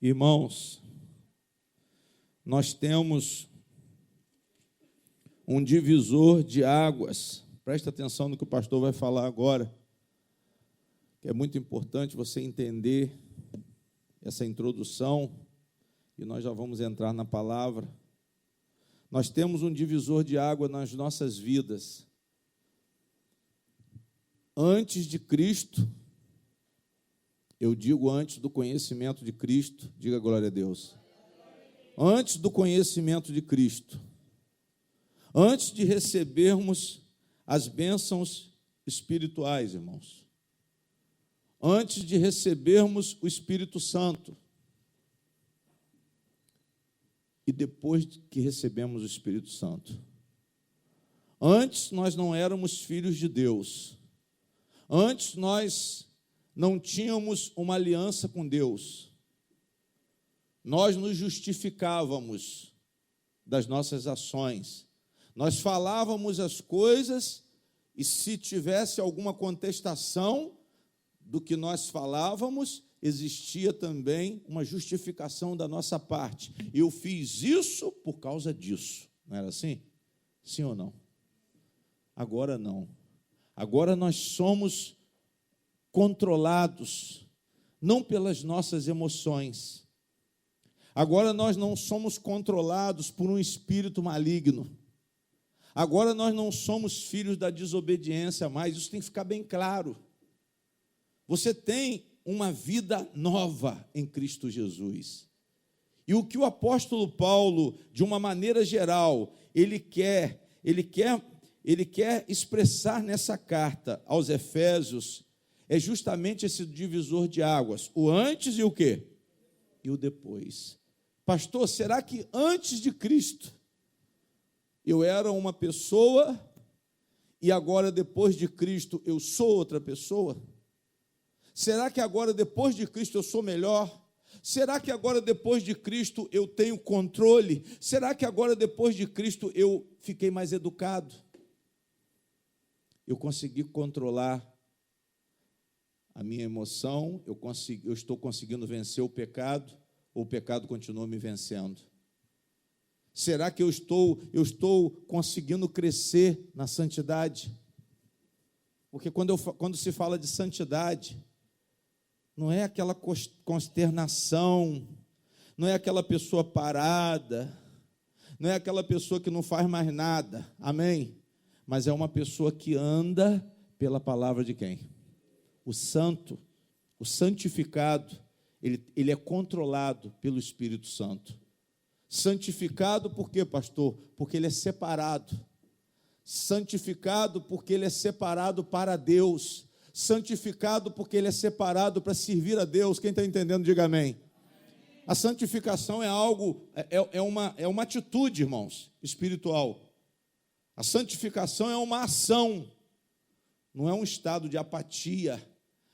Irmãos, nós temos um divisor de águas. Presta atenção no que o pastor vai falar agora, que é muito importante você entender essa introdução, e nós já vamos entrar na palavra. Nós temos um divisor de água nas nossas vidas. Antes de Cristo, eu digo antes do conhecimento de Cristo, diga glória a Deus. Antes do conhecimento de Cristo, antes de recebermos as bênçãos espirituais, irmãos, antes de recebermos o Espírito Santo, e depois que recebemos o Espírito Santo, antes nós não éramos filhos de Deus, antes nós não tínhamos uma aliança com Deus, nós nos justificávamos das nossas ações, nós falávamos as coisas e se tivesse alguma contestação do que nós falávamos, existia também uma justificação da nossa parte. Eu fiz isso por causa disso. Não era assim? Sim ou não? Agora não. Agora nós somos controlados, não pelas nossas emoções. Agora nós não somos controlados por um espírito maligno. Agora nós não somos filhos da desobediência mais. Isso tem que ficar bem claro. Você tem uma vida nova em Cristo Jesus. E o que o apóstolo Paulo, de uma maneira geral, ele quer expressar nessa carta aos Efésios, é justamente esse divisor de águas, o antes e o quê? E o depois. Pastor, será que antes de Cristo eu era uma pessoa e agora depois de Cristo eu sou outra pessoa? Será que agora depois de Cristo eu sou melhor? Será que agora depois de Cristo eu tenho controle? Será que agora depois de Cristo eu fiquei mais educado? Eu consegui controlar a minha emoção, eu estou conseguindo vencer o pecado, ou o pecado continua me vencendo? Será que eu estou conseguindo crescer na santidade? Porque quando se fala de santidade, não é aquela consternação, não é aquela pessoa parada, não é aquela pessoa que não faz mais nada, amém? Mas é uma pessoa que anda pela palavra de quem? O santo, o santificado, ele é controlado pelo Espírito Santo. Santificado por quê, pastor? Porque ele é separado. Santificado porque ele é separado para Deus. Santificado porque ele é separado para servir a Deus. Quem está entendendo, diga amém. A santificação é algo, é uma atitude, irmãos, espiritual. A santificação é uma ação, não é um estado de apatia,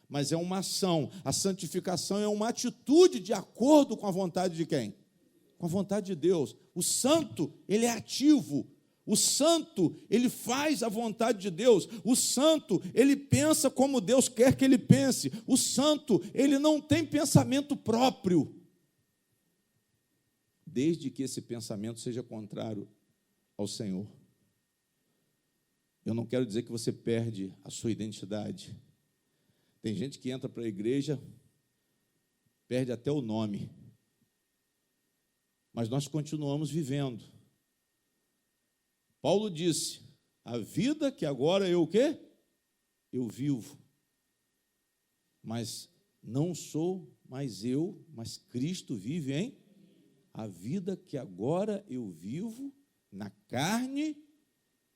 mas é uma ação. A santificação é uma atitude de acordo com a vontade de quem? Com a vontade de Deus. O santo, ele é ativo. O santo, ele faz a vontade de Deus. O santo, ele pensa como Deus quer que ele pense. O santo, ele não tem pensamento próprio, desde que esse pensamento seja contrário ao Senhor. Eu não quero dizer que você perde a sua identidade. Tem gente que entra para a igreja, perde até o nome, mas nós continuamos vivendo. Paulo disse, a vida que agora eu o quê? Eu vivo, mas não sou mais eu, mas Cristo vive em a vida que agora eu vivo na carne,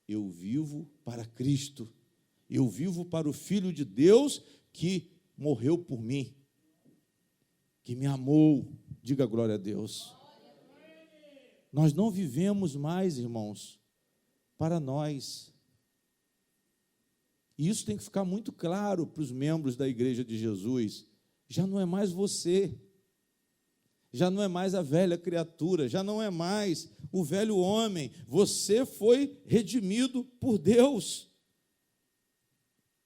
eu vivo para Cristo, eu vivo para o Filho de Deus que morreu por mim, que me amou, diga glória a Deus. Nós não vivemos mais, irmãos, para nós. E isso tem que ficar muito claro para os membros da Igreja de Jesus. Já não é mais você, já não é mais a velha criatura, já não é mais o velho homem. Você foi redimido por Deus.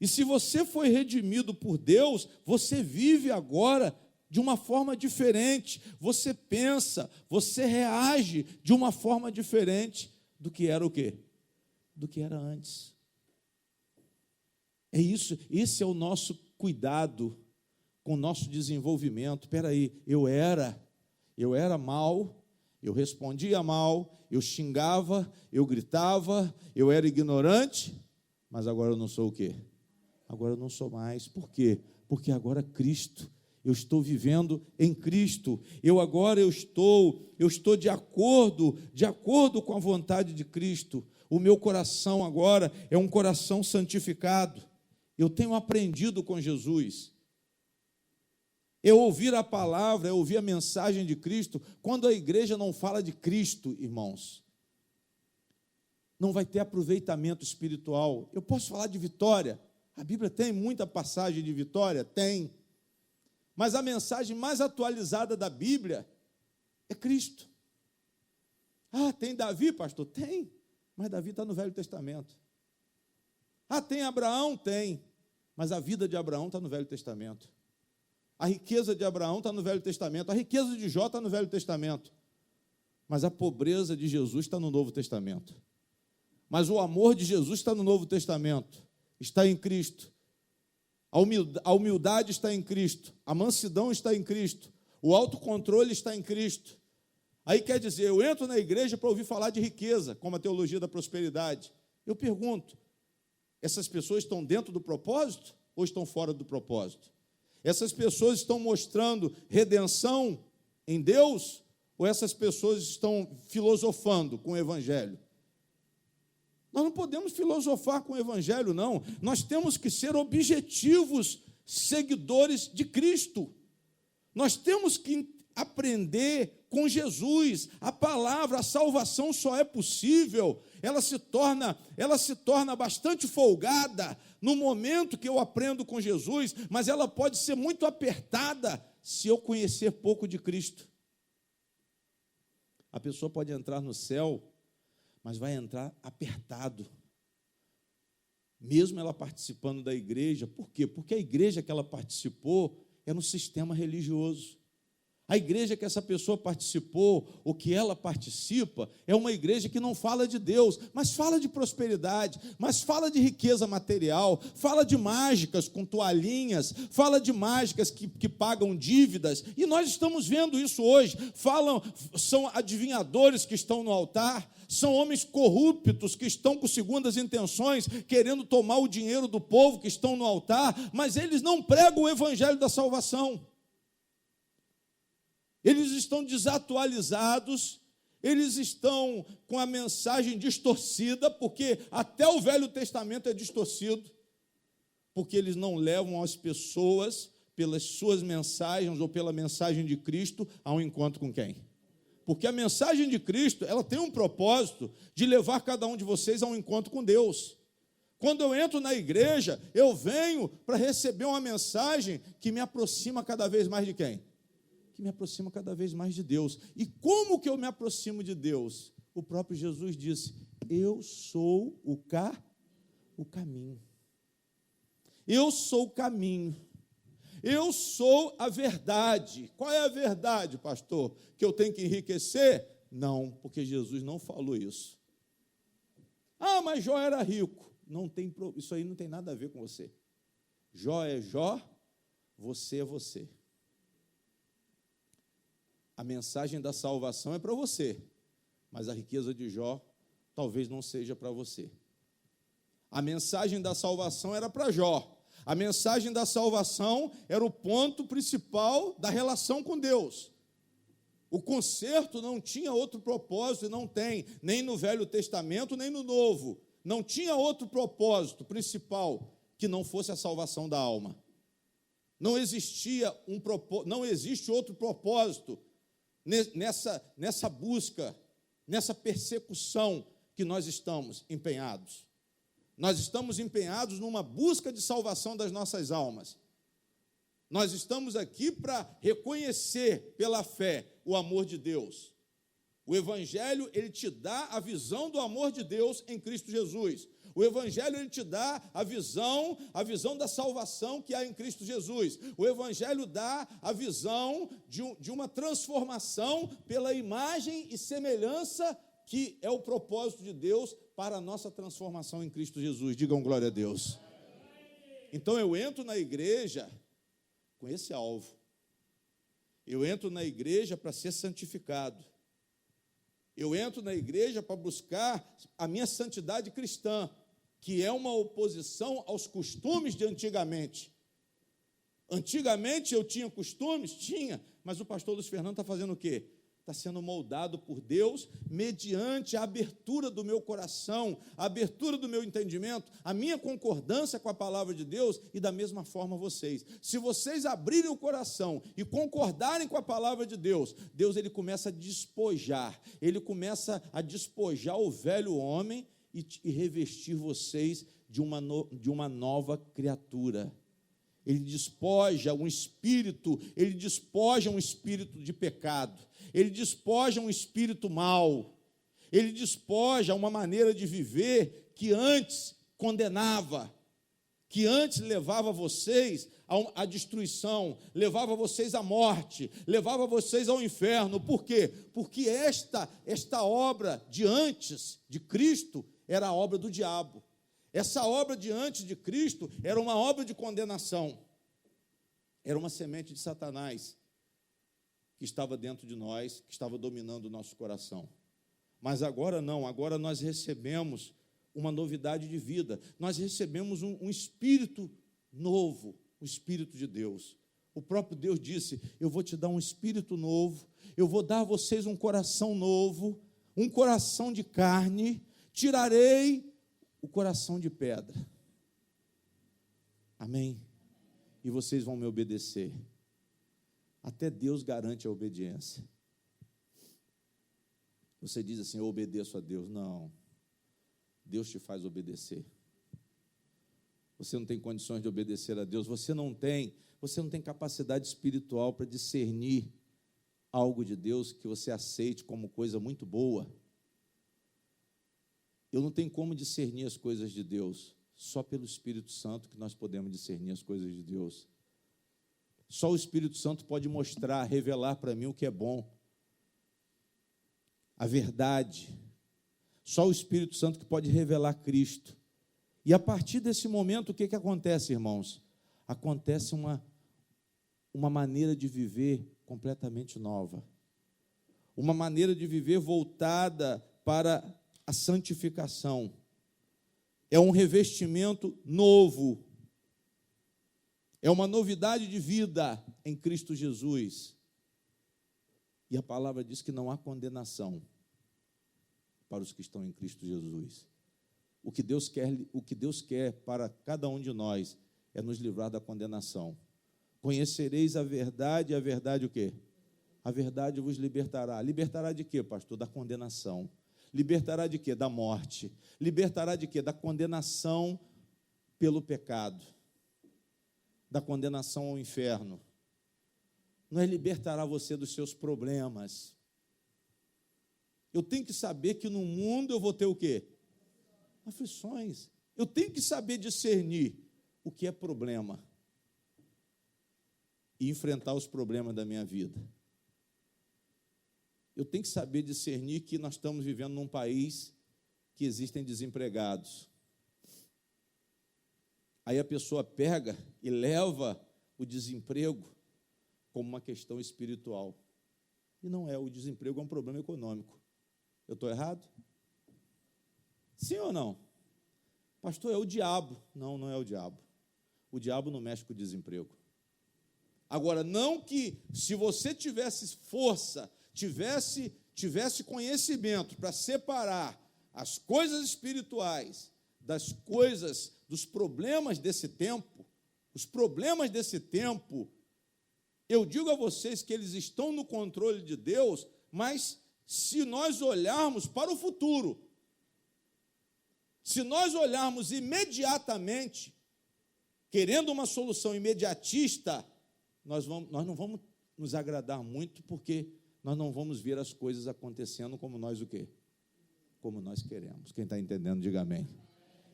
E se você foi redimido por Deus, você vive agora de uma forma diferente, você pensa, você reage de uma forma diferente do que era o quê? Do que era antes. É isso, esse é o nosso cuidado com o nosso desenvolvimento. Espera aí, eu era mal, eu respondia mal, eu xingava, eu gritava, eu era ignorante, mas agora eu não sou o quê? Agora eu não sou mais. Por quê? Porque agora Cristo, eu estou vivendo em Cristo. Eu estou de acordo com a vontade de Cristo. O meu coração agora é um coração santificado. Eu tenho aprendido com Jesus. Eu ouvir a palavra, eu ouvir a mensagem de Cristo. Quando a igreja não fala de Cristo, irmãos, não vai ter aproveitamento espiritual. Eu posso falar de vitória. A Bíblia tem muita passagem de vitória? Tem. Mas a mensagem mais atualizada da Bíblia é Cristo. Ah, tem Davi, pastor? Tem. Mas Davi está no Velho Testamento. Ah, tem Abraão? Tem. Mas a vida de Abraão está no Velho Testamento. A riqueza de Abraão está no Velho Testamento. A riqueza de Jó está no Velho Testamento. Mas a pobreza de Jesus está no Novo Testamento. Mas o amor de Jesus está no Novo Testamento. Está em Cristo. A humildade está em Cristo. A mansidão está em Cristo. O autocontrole está em Cristo. Aí quer dizer, eu entro na igreja para ouvir falar de riqueza, como a teologia da prosperidade. Eu pergunto, essas pessoas estão dentro do propósito ou estão fora do propósito? Essas pessoas estão mostrando redenção em Deus ou essas pessoas estão filosofando com o Evangelho? Nós não podemos filosofar com o Evangelho, não. Nós temos que ser objetivos seguidores de Cristo. Nós temos que aprender com Jesus. A palavra, a salvação só é possível, ela se torna bastante folgada no momento que eu aprendo com Jesus, mas ela pode ser muito apertada se eu conhecer pouco de Cristo. A pessoa pode entrar no céu, mas vai entrar apertado, mesmo ela participando da igreja. Por quê? Porque a igreja que ela participou é no sistema religioso. A igreja que essa pessoa participou, ou que ela participa, é uma igreja que não fala de Deus, mas fala de prosperidade, mas fala de riqueza material, fala de mágicas com toalhinhas, fala de mágicas que pagam dívidas, e nós estamos vendo isso hoje. São adivinhadores que estão no altar, são homens corruptos que estão com segundas intenções, querendo tomar o dinheiro do povo que estão no altar, mas eles não pregam o evangelho da salvação. Eles estão desatualizados, eles estão com a mensagem distorcida, porque até o Velho Testamento é distorcido, porque eles não levam as pessoas, pelas suas mensagens ou pela mensagem de Cristo, a um encontro com quem? Porque a mensagem de Cristo, ela tem um propósito de levar cada um de vocês a um encontro com Deus. Quando eu entro na igreja, eu venho para receber uma mensagem que me aproxima cada vez mais de quem? Que me aproxima cada vez mais de Deus. E como que eu me aproximo de Deus? O próprio Jesus disse, eu sou o caminho. Eu sou o caminho. Eu sou a verdade. Qual é a verdade, pastor? Que eu tenho que enriquecer? Não, porque Jesus não falou isso. Ah, mas Jó era rico. Isso aí não tem nada a ver com você. Jó é Jó, você é você. A mensagem da salvação é para você, mas a riqueza de Jó talvez não seja para você. A mensagem da salvação era para Jó. A mensagem da salvação era o ponto principal da relação com Deus. O conserto não tinha outro propósito, e não tem, nem no Velho Testamento, nem no Novo. Não tinha outro propósito principal que não fosse a salvação da alma. Não existe outro propósito nessa busca, nessa persecução que nós estamos empenhados. Nós estamos empenhados numa busca de salvação das nossas almas. Nós estamos aqui para reconhecer pela fé o amor de Deus. O Evangelho, ele te dá a visão do amor de Deus em Cristo Jesus. O Evangelho, ele te dá a visão da salvação que há em Cristo Jesus. O Evangelho dá a visão de uma transformação pela imagem e semelhança que é o propósito de Deus para a nossa transformação em Cristo Jesus. Digam glória a Deus. Então eu entro na igreja com esse alvo. Eu entro na igreja para ser santificado. Eu entro na igreja para buscar a minha santidade cristã, que é uma oposição aos costumes de antigamente. Antigamente eu tinha costumes? Tinha, mas o pastor Luiz Fernando está fazendo o quê? Está sendo moldado por Deus mediante a abertura do meu coração, a abertura do meu entendimento, a minha concordância com a palavra de Deus, e da mesma forma vocês. Se vocês abrirem o coração e concordarem com a palavra de Deus, Deus ele começa a despojar o velho homem e revestir vocês de uma nova criatura. Ele despoja um espírito de pecado, ele despoja um espírito mau, ele despoja uma maneira de viver que antes condenava, que antes levava vocês à destruição, levava vocês à morte, levava vocês ao inferno. Por quê? Porque esta obra de antes de Cristo era a obra do diabo. Essa obra de antes de Cristo era uma obra de condenação. Era uma semente de Satanás que estava dentro de nós, que estava dominando o nosso coração. Mas agora não, agora nós recebemos uma novidade de vida. Nós recebemos um espírito novo, o Espírito de Deus. O próprio Deus disse: eu vou te dar um espírito novo, eu vou dar a vocês um coração novo, um coração de carne, tirarei o coração de pedra. Amém? E vocês vão me obedecer. Até Deus garante a obediência. Você diz assim: eu obedeço a Deus. Não. Deus te faz obedecer. Você não tem condições de obedecer a Deus. Você não tem capacidade espiritual para discernir algo de Deus que você aceite como coisa muito boa. Eu não tenho como discernir as coisas de Deus. Só pelo Espírito Santo que nós podemos discernir as coisas de Deus. Só o Espírito Santo pode mostrar, revelar para mim o que é bom, a verdade. Só o Espírito Santo que pode revelar Cristo. E a partir desse momento, o que acontece, irmãos? Acontece uma maneira de viver completamente nova. Uma maneira de viver voltada para a santificação. É um revestimento novo. É uma novidade de vida em Cristo Jesus. E a palavra diz que não há condenação para os que estão em Cristo Jesus. O que Deus quer para cada um de nós é nos livrar da condenação. Conhecereis a verdade, e a verdade o quê? A verdade vos libertará. Libertará de quê, pastor? Da condenação. Libertará de quê? Da morte. Libertará de quê? Da condenação pelo pecado. Da condenação ao inferno. Não é libertará você dos seus problemas. Eu tenho que saber que no mundo eu vou ter o quê? Aflições. Eu tenho que saber discernir o que é problema e enfrentar os problemas da minha vida. Eu tenho que saber discernir que nós estamos vivendo num país que existem desempregados. Aí a pessoa pega e leva o desemprego como uma questão espiritual. E não é, o desemprego é um problema econômico. Eu estou errado? Sim ou não? Pastor, é o diabo. Não, não é o diabo. O diabo não mexe com o desemprego. Agora, não que se você tivesse força, tivesse conhecimento para separar as coisas espirituais das coisas, dos problemas desse tempo, os problemas desse tempo, eu digo a vocês que eles estão no controle de Deus, mas se nós olharmos para o futuro, se nós olharmos imediatamente, querendo uma solução imediatista, nós não vamos nos agradar muito, porque nós não vamos ver as coisas acontecendo como nós o quê? Como nós queremos. Quem está entendendo, diga amém.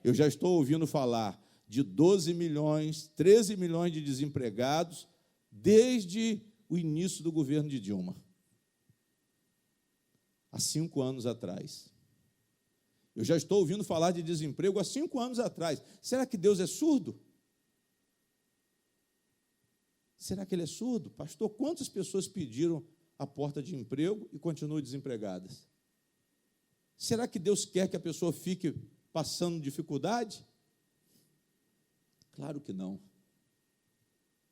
Eu já estou ouvindo falar de 12 milhões, 13 milhões de desempregados desde o início do governo de Dilma, há 5 anos atrás. Eu já estou ouvindo falar de desemprego há 5 anos atrás. Será que Deus é surdo? Será que Ele é surdo? Pastor, quantas pessoas pediram a porta de emprego e continuam desempregadas? Será que Deus quer que a pessoa fique passando dificuldade? Claro que não.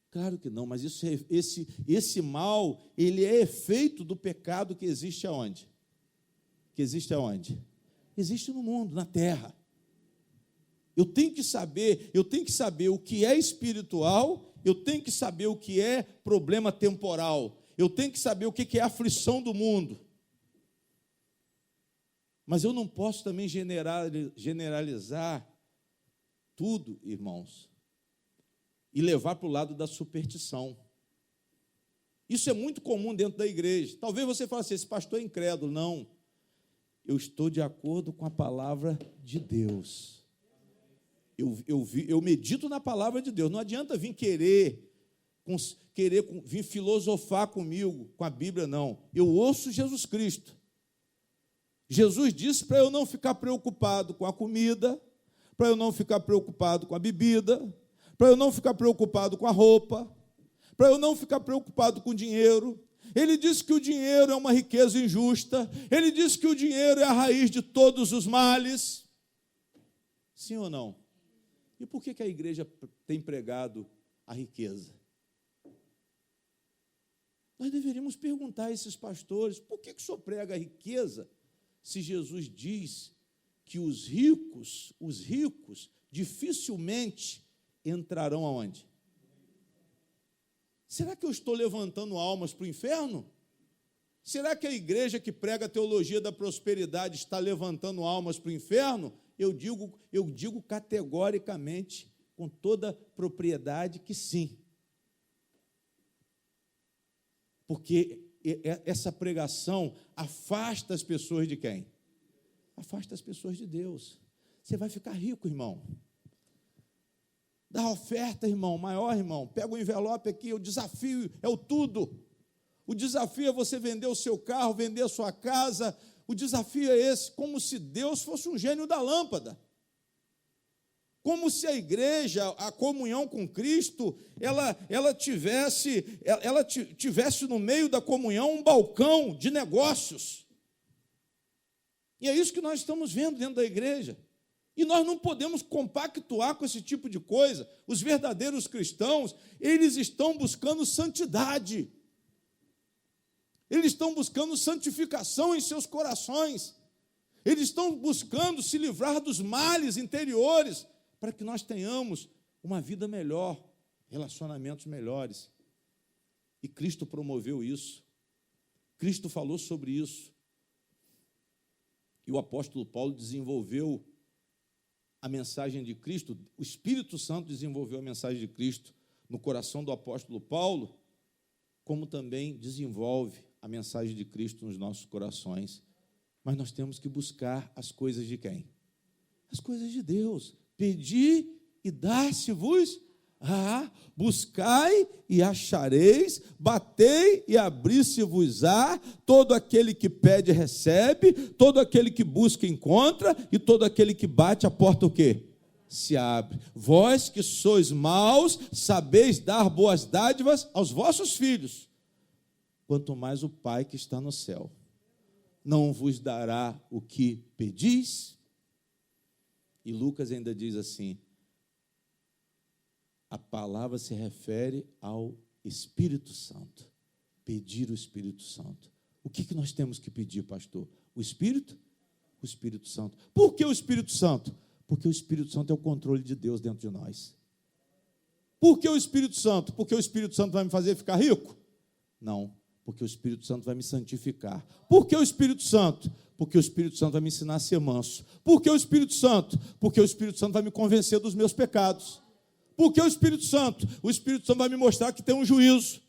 Claro que não, mas esse mal, ele é efeito do pecado que existe aonde? Que existe aonde? Existe no mundo, na terra. Eu tenho que saber o que é espiritual, eu tenho que saber o que é problema temporal, eu tenho que saber o que é aflição do mundo. Mas eu não posso também generalizar tudo, irmãos, e levar para o lado da superstição. Isso é muito comum dentro da igreja. Talvez você fale assim, esse pastor é incrédulo. Não. Eu estou de acordo com a palavra de Deus. Eu medito na palavra de Deus. Não adianta vir querer vir filosofar comigo, com a Bíblia, não. Eu ouço Jesus Cristo. Jesus disse para eu não ficar preocupado com a comida, para eu não ficar preocupado com a bebida, para eu não ficar preocupado com a roupa, para eu não ficar preocupado com o dinheiro. Ele disse que o dinheiro é uma riqueza injusta, ele disse que o dinheiro é a raiz de todos os males. Sim ou não? E por que a igreja tem pregado a riqueza? Nós deveríamos perguntar a esses pastores, por que o senhor prega a riqueza, se Jesus diz que os ricos dificilmente entrarão aonde? Será que eu estou levantando almas para o inferno? Será que a igreja que prega a teologia da prosperidade está levantando almas para o inferno? Eu digo categoricamente, com toda propriedade, que sim. Porque essa pregação afasta as pessoas de quem? Afasta as pessoas de Deus. Você vai ficar rico, irmão. Dá oferta, irmão, maior, irmão. Pega o envelope aqui, o desafio é o tudo. O desafio é você vender o seu carro, vender a sua casa. O desafio é esse, como se Deus fosse um gênio da lâmpada. Como se a igreja, a comunhão com Cristo, ela tivesse no meio da comunhão um balcão de negócios. E é isso que nós estamos vendo dentro da igreja. E nós não podemos compactuar com esse tipo de coisa. Os verdadeiros cristãos, eles estão buscando santidade. Eles estão buscando santificação em seus corações. Eles estão buscando se livrar dos males interiores, para que nós tenhamos uma vida melhor, relacionamentos melhores. E Cristo promoveu isso. Cristo falou sobre isso. E o apóstolo Paulo desenvolveu a mensagem de Cristo, o Espírito Santo desenvolveu a mensagem de Cristo no coração do apóstolo Paulo, como também desenvolve a mensagem de Cristo nos nossos corações. Mas nós temos que buscar as coisas de quem? As coisas de Deus. Pedi e dar-se-vos-á, buscai e achareis, batei e abrir-se-vos-á, todo aquele que pede recebe, todo aquele que busca encontra, e todo aquele que bate a porta o quê? Se abre. Vós que sois maus, sabeis dar boas dádivas aos vossos filhos, quanto mais o Pai que está no céu não vos dará o que pedis? E Lucas ainda diz assim, a palavra se refere ao Espírito Santo, pedir o Espírito Santo. O que nós temos que pedir, pastor? O Espírito? O Espírito Santo. Por que o Espírito Santo? Porque o Espírito Santo é o controle de Deus dentro de nós. Por que o Espírito Santo? Porque o Espírito Santo vai me fazer ficar rico? Não, porque o Espírito Santo vai me santificar. Por que o Espírito Santo? Porque o Espírito Santo vai me ensinar a ser manso. Por que o Espírito Santo? Porque o Espírito Santo vai me convencer dos meus pecados. Por que o Espírito Santo? O Espírito Santo vai me mostrar que tem um juízo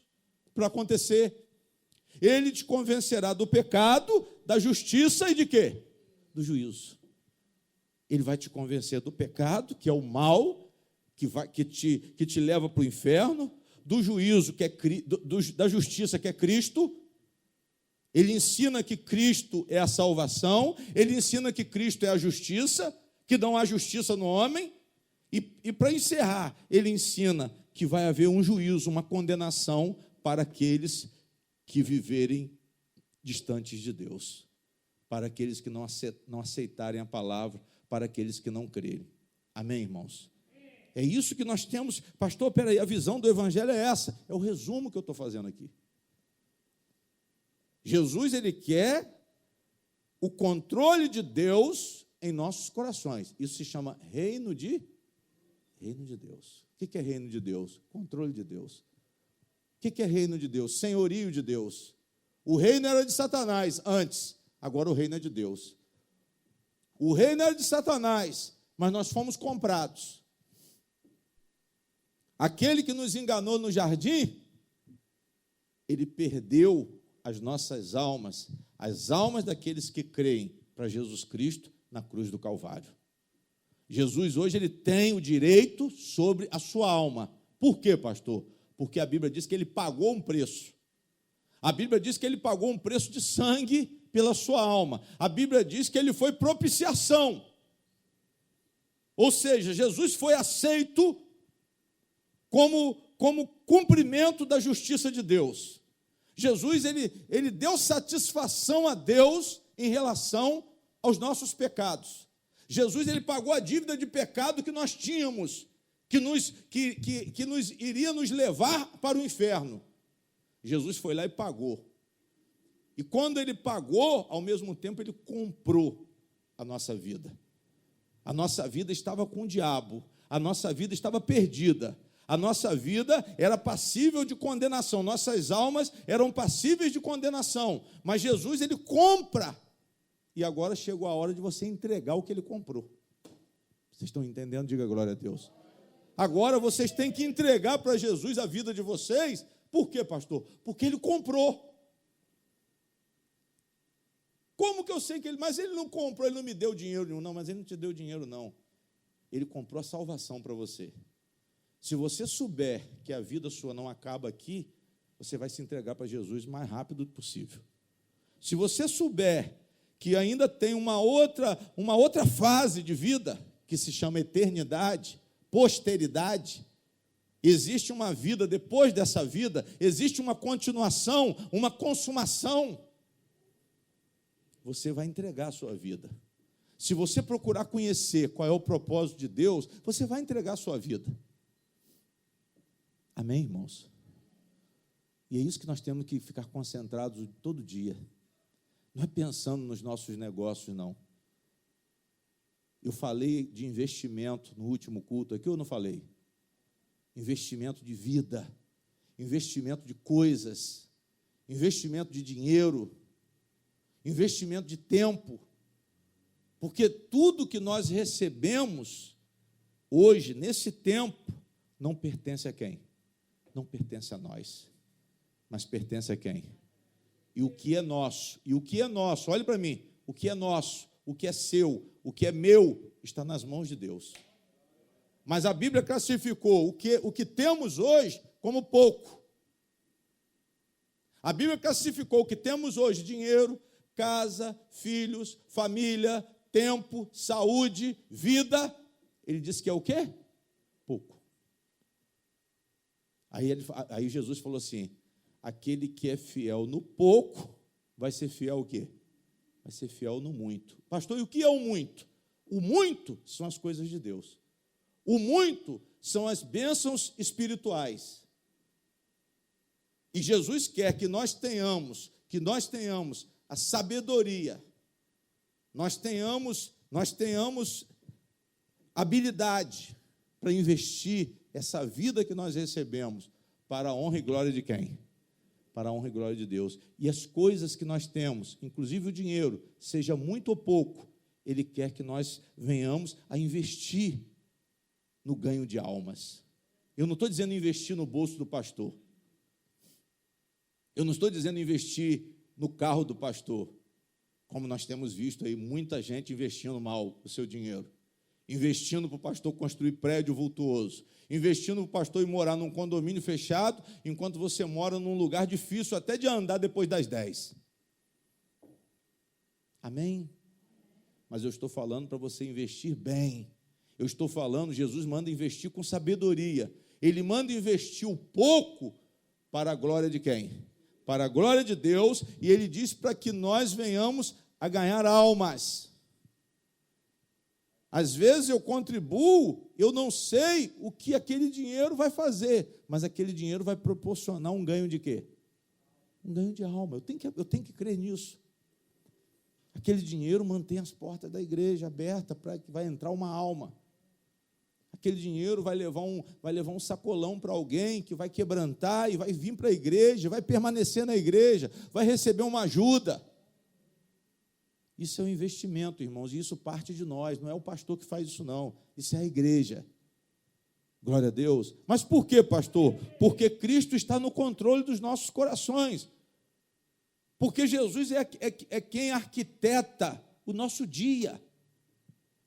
para acontecer. Ele te convencerá do pecado, da justiça e de quê? Do juízo. Ele vai te convencer do pecado, que é o mal, que te leva para o inferno, do juízo, da justiça, que é Cristo. Ele ensina que Cristo é a salvação, ele ensina que Cristo é a justiça, que não há justiça no homem, e para encerrar, ele ensina que vai haver um juízo, uma condenação para aqueles que viverem distantes de Deus, para aqueles que não aceitarem a palavra, para aqueles que não crerem. Amém, irmãos? É isso que nós temos. Pastor, peraí, a visão do Evangelho é essa. É o resumo que eu estou fazendo aqui. Jesus, ele quer o controle de Deus em nossos corações. Isso se chama reino de Deus. O que é reino de Deus? Controle de Deus. O que é reino de Deus? Senhorio de Deus. O reino era de Satanás antes, agora o reino é de Deus. O reino era de Satanás, mas nós fomos comprados. Aquele que nos enganou no jardim, ele perdeu as nossas almas, as almas daqueles que creem para Jesus Cristo na cruz do Calvário. Jesus hoje ele tem o direito sobre a sua alma. Por quê, pastor? Porque a Bíblia diz que ele pagou um preço. A Bíblia diz que ele pagou um preço de sangue pela sua alma. A Bíblia diz que ele foi propiciação. Ou seja, Jesus foi aceito como cumprimento da justiça de Deus. Jesus, ele deu satisfação a Deus em relação aos nossos pecados. Jesus, ele pagou a dívida de pecado que nós tínhamos, que iria nos levar para o inferno. Jesus foi lá e pagou. E quando ele pagou, ao mesmo tempo ele comprou a nossa vida. A nossa vida estava com o diabo, a nossa vida estava perdida. A nossa vida era passível de condenação, nossas almas eram passíveis de condenação, mas Jesus, ele compra, e agora chegou a hora de você entregar o que ele comprou. Vocês estão entendendo? Diga glória a Deus. Agora vocês têm que entregar para Jesus a vida de vocês. Por quê, pastor? Porque ele comprou. Como que eu sei que ele... Mas ele não comprou, ele não me deu dinheiro nenhum. Não, mas ele não te deu dinheiro, não. Ele comprou a salvação para você. Se você souber que a vida sua não acaba aqui, você vai se entregar para Jesus o mais rápido possível. Se você souber que ainda tem uma outra fase de vida, que se chama eternidade, posteridade, existe uma vida depois dessa vida, existe uma continuação, uma consumação, você vai entregar a sua vida. Se você procurar conhecer qual é o propósito de Deus, você vai entregar a sua vida. Amém, irmãos? E é isso que nós temos que ficar concentrados todo dia. Não é pensando nos nossos negócios, não. Eu falei de investimento no último culto aqui, ou não falei? Investimento de vida, investimento de coisas, investimento de dinheiro, investimento de tempo. Porque tudo que nós recebemos hoje, nesse tempo, não pertence a quem? Não pertence a nós, mas pertence a quem? E o que é nosso? E o que é nosso? Olhe para mim. O que é nosso, o que é seu, o que é meu, está nas mãos de Deus. Mas a Bíblia classificou o que temos hoje como pouco. A Bíblia classificou o que temos hoje: dinheiro, casa, filhos, família, tempo, saúde, vida. Ele disse que é o quê? Pouco. Aí Jesus falou assim: aquele que é fiel no pouco, vai ser fiel o quê? Vai ser fiel no muito. Pastor, e o que é o muito? O muito são as coisas de Deus. O muito são as bênçãos espirituais. E Jesus quer que nós tenhamos a sabedoria, nós tenhamos habilidade para investir essa vida que nós recebemos para a honra e glória de quem? Para a honra e glória de Deus. E as coisas que nós temos, inclusive o dinheiro, seja muito ou pouco, Ele quer que nós venhamos a investir no ganho de almas. Eu não estou dizendo investir no bolso do pastor. Eu não estou dizendo investir no carro do pastor, como nós temos visto aí muita gente investindo mal o seu dinheiro, investindo para o pastor construir prédio vultuoso, investindo para o pastor ir morar num condomínio fechado, enquanto você mora num lugar difícil até de andar depois das 10. Amém? Mas eu estou falando para você investir bem. Eu estou falando, Jesus manda investir com sabedoria. Ele manda investir o pouco para a glória de quem? Para a glória de Deus, e ele diz para que nós venhamos a ganhar almas. Às vezes eu contribuo, eu não sei o que aquele dinheiro vai fazer, mas aquele dinheiro vai proporcionar um ganho de quê? Um ganho de alma. Eu tenho que crer nisso. Aquele dinheiro mantém as portas da igreja abertas para que vai entrar uma alma. Aquele dinheiro vai levar um sacolão para alguém que vai quebrantar e vai vir para a igreja, vai permanecer na igreja, vai receber uma ajuda. Isso é um investimento, irmãos, e isso parte de nós, não é o pastor que faz isso, não. Isso é a igreja. Glória a Deus. Mas por quê, pastor? Porque Cristo está no controle dos nossos corações. Porque Jesus é quem arquiteta o nosso dia.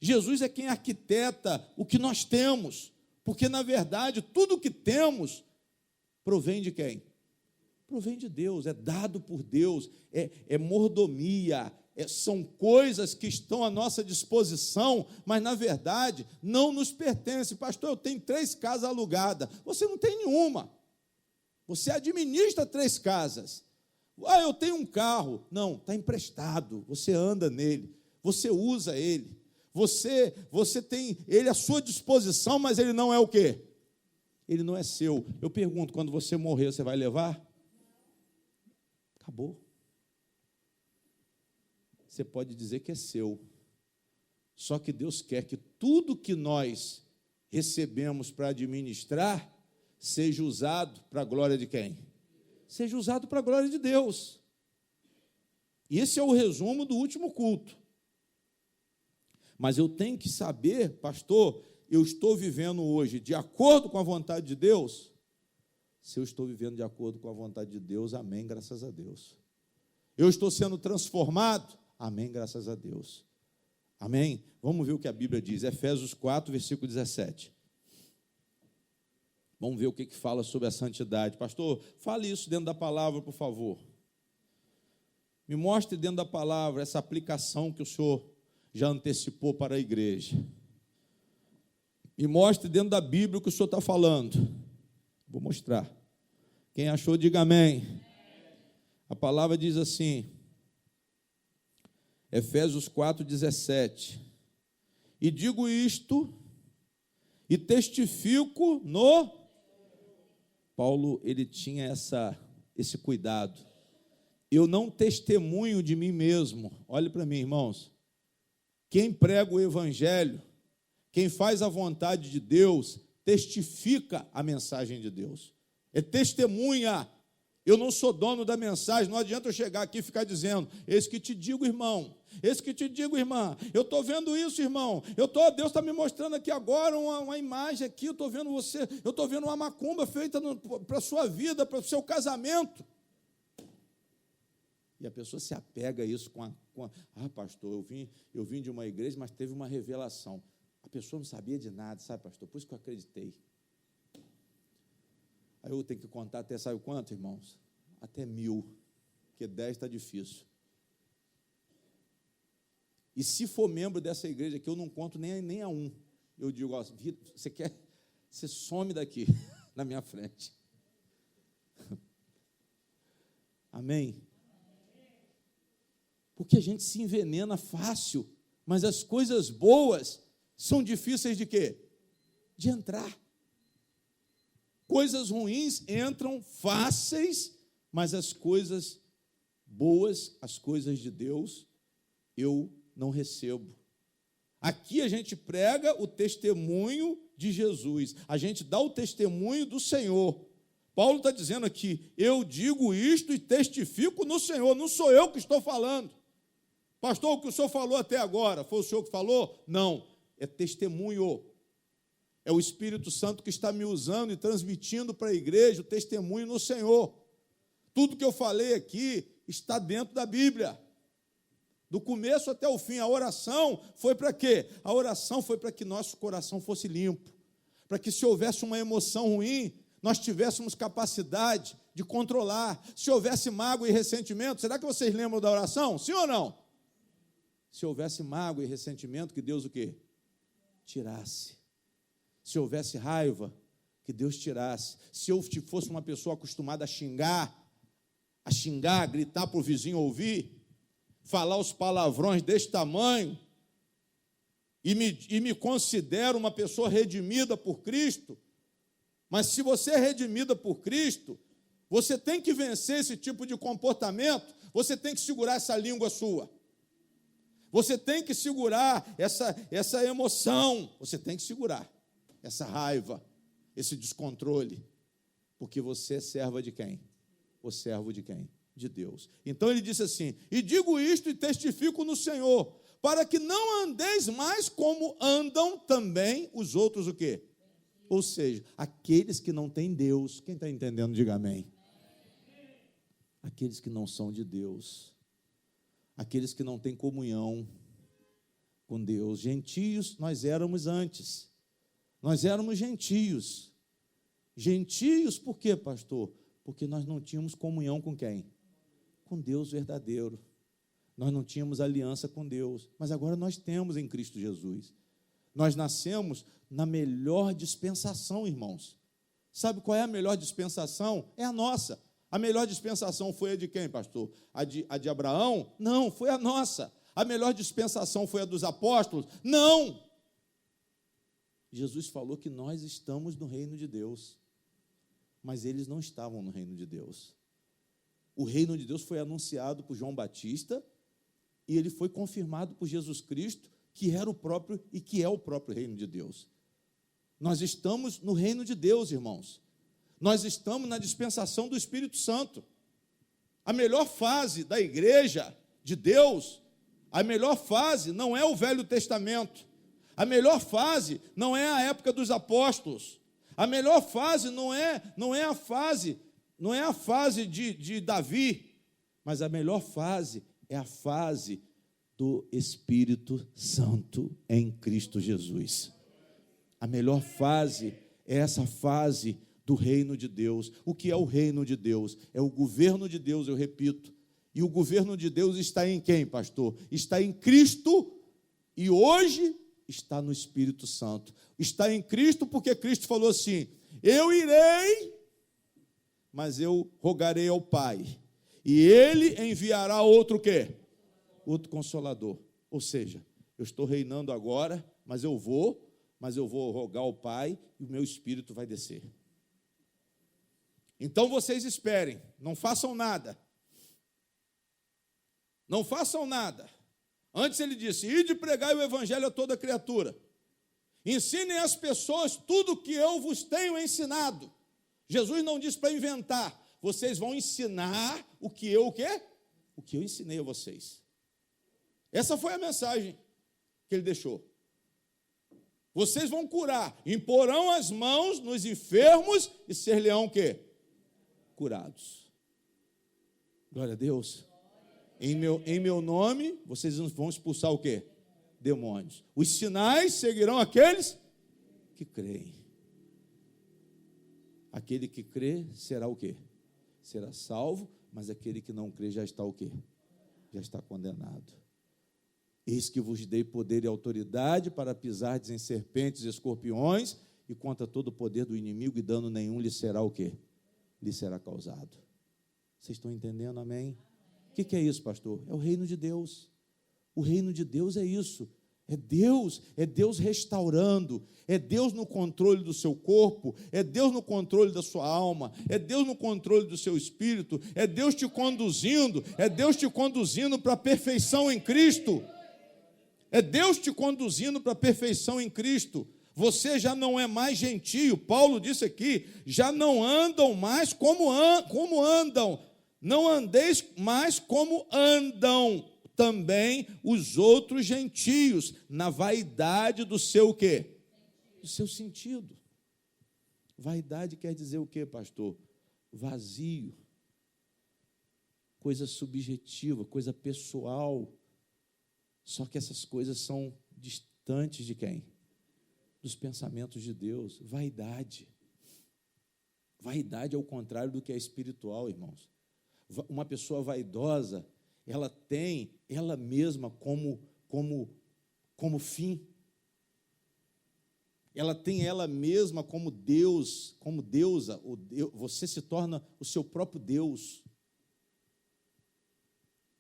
Jesus é quem arquiteta o que nós temos. Porque, na verdade, tudo o que temos provém de quem? Provém de Deus, é dado por Deus, é mordomia, são coisas que estão à nossa disposição, mas, na verdade, não nos pertencem. Pastor, eu tenho 3 casas alugadas. Você não tem nenhuma. Você administra 3 casas. Eu tenho um carro. Não, está emprestado. Você anda nele, você usa ele. Você tem ele à sua disposição, mas ele não é o quê? Ele não é seu. Eu pergunto, quando você morrer, você vai levar? Acabou. Você pode dizer que é seu. Só que Deus quer que tudo que nós recebemos para administrar seja usado para a glória de quem? Seja usado para a glória de Deus. E esse é o resumo do último culto. Mas eu tenho que saber, pastor, eu estou vivendo hoje de acordo com a vontade de Deus? Se eu estou vivendo de acordo com a vontade de Deus, amém, graças a Deus. Eu estou sendo transformado? Amém, graças a Deus. Amém? Vamos ver o que a Bíblia diz. Efésios 4, versículo 17. Vamos ver o que fala sobre a santidade. Pastor, fale isso dentro da palavra, por favor. Me mostre dentro da palavra essa aplicação que o Senhor já antecipou para a igreja. Me mostre dentro da Bíblia o que o Senhor está falando. Vou mostrar. Quem achou, diga amém. A palavra diz assim, Efésios 4, 17. E digo isto, e testifico no... Paulo, ele tinha esse cuidado. Eu não testemunho de mim mesmo. Olhe para mim, irmãos. Quem prega o evangelho, quem faz a vontade de Deus, testifica a mensagem de Deus. É testemunha. Eu não sou dono da mensagem, não adianta eu chegar aqui e ficar dizendo, eis que te digo, irmão, eis que te digo, irmã, eu estou vendo isso, irmão, Deus está me mostrando aqui agora uma imagem aqui, eu estou vendo você, eu estou vendo uma macumba feita para a sua vida, para o seu casamento. E a pessoa se apega a isso pastor, eu vim de uma igreja, mas teve uma revelação. A pessoa não sabia de nada, sabe, pastor? Por isso que eu acreditei. Aí eu tenho que contar até, sabe quanto, irmãos? Até 1000, porque 10 está difícil. E se for membro dessa igreja aqui, eu não conto nem a 1. Eu digo, você some daqui, na minha frente. Amém? Porque a gente se envenena fácil, mas as coisas boas são difíceis de quê? De entrar. Coisas ruins entram fáceis, mas as coisas boas, as coisas de Deus, eu não recebo. Aqui a gente prega o testemunho de Jesus, a gente dá o testemunho do Senhor. Paulo está dizendo aqui, eu digo isto e testifico no Senhor, não sou eu que estou falando. Pastor, o que o senhor falou até agora, foi o senhor que falou? Não, é testemunho. É o Espírito Santo que está me usando e transmitindo para a igreja o testemunho no Senhor. Tudo que eu falei aqui está dentro da Bíblia. Do começo até o fim, a oração foi para quê? A oração foi para que nosso coração fosse limpo, para que se houvesse uma emoção ruim, nós tivéssemos capacidade de controlar. Se houvesse mágoa e ressentimento, será que vocês lembram da oração? Sim ou não? Se houvesse mágoa e ressentimento, que Deus o quê? Tirasse. Se houvesse raiva, que Deus tirasse. Se eu fosse uma pessoa acostumada a xingar, gritar para o vizinho ouvir, falar os palavrões desse tamanho, e me considero uma pessoa redimida por Cristo, mas se você é redimida por Cristo, você tem que vencer esse tipo de comportamento, você tem que segurar essa língua sua, você tem que segurar essa emoção, você tem que segurar essa raiva, esse descontrole, porque você é serva de quem? O servo de quem? De Deus. Então ele disse assim: e digo isto e testifico no Senhor, para que não andeis mais como andam também os outros o quê? Ou seja, aqueles que não têm Deus. Quem está entendendo, diga amém. Aqueles que não são de Deus, aqueles que não têm comunhão com Deus. Gentios nós éramos antes, nós éramos gentios. Gentios por quê, pastor? Porque nós não tínhamos comunhão com quem? Com Deus verdadeiro. Nós não tínhamos aliança com Deus, mas agora nós temos em Cristo Jesus. Nós nascemos na melhor dispensação, irmãos. Sabe qual é a melhor dispensação? É a nossa. A melhor dispensação foi a de quem, pastor? A de Abraão? Não, foi a nossa. A melhor dispensação foi a dos apóstolos? Não. Jesus falou que nós estamos no reino de Deus, mas eles não estavam no reino de Deus. O reino de Deus foi anunciado por João Batista e ele foi confirmado por Jesus Cristo, que era o próprio e que é o próprio reino de Deus. Nós estamos no reino de Deus, irmãos. Nós estamos na dispensação do Espírito Santo. A melhor fase da igreja de Deus, a melhor fase não é o Velho Testamento. A melhor fase não é a época dos apóstolos. A melhor fase não é a fase de Davi, mas a melhor fase é a fase do Espírito Santo em Cristo Jesus. A melhor fase é essa fase do reino de Deus. O que é o reino de Deus? É o governo de Deus, eu repito. E o governo de Deus está em quem, pastor? Está em Cristo e hoje está no Espírito Santo. Está em Cristo porque Cristo falou assim: eu irei, mas eu rogarei ao Pai, e Ele enviará outro quê? Outro Consolador. Ou seja, eu estou reinando agora, mas eu vou rogar ao Pai e o meu Espírito vai descer. Então vocês esperem, não façam nada. Não façam nada. Antes ele disse: ide pregai o Evangelho a toda criatura. Ensinem às pessoas tudo o que eu vos tenho ensinado. Jesus não disse para inventar. Vocês vão ensinar o que eu ensinei a vocês. Essa foi a mensagem que ele deixou. Vocês vão curar, imporão as mãos nos enfermos e ser-lhe-ão o quê? Curados. Glória a Deus. Em meu nome, vocês vão expulsar o quê? Demônios. Os sinais seguirão aqueles que creem. Aquele que crê será o quê? Será salvo, mas aquele que não crê já está o quê? Já está condenado. Eis que vos dei poder e autoridade para pisardes em serpentes e escorpiões, e contra todo o poder do inimigo, e dano nenhum lhe será o quê? Lhe será causado. Vocês estão entendendo, amém? O que é isso, pastor? É o reino de Deus. O reino de Deus é isso. É Deus restaurando, é Deus no controle do seu corpo, é Deus no controle da sua alma, é Deus no controle do seu espírito, é Deus te conduzindo para a perfeição em Cristo. É Deus te conduzindo para a perfeição em Cristo. Você já não é mais gentio. Paulo disse aqui: já não andam mais como andam. Não andeis mais como andam também os outros gentios, na vaidade do seu quê? Do seu sentido. Vaidade quer dizer o quê, pastor? Vazio. coisa subjetiva, coisa pessoal. Só que essas coisas são distantes de quem? Dos pensamentos de Deus. Vaidade. Vaidade é o contrário do que é espiritual, irmãos. Uma pessoa vaidosa, ela tem ela mesma como fim. Ela tem ela mesma como Deus, como deusa. Você se torna o seu próprio Deus.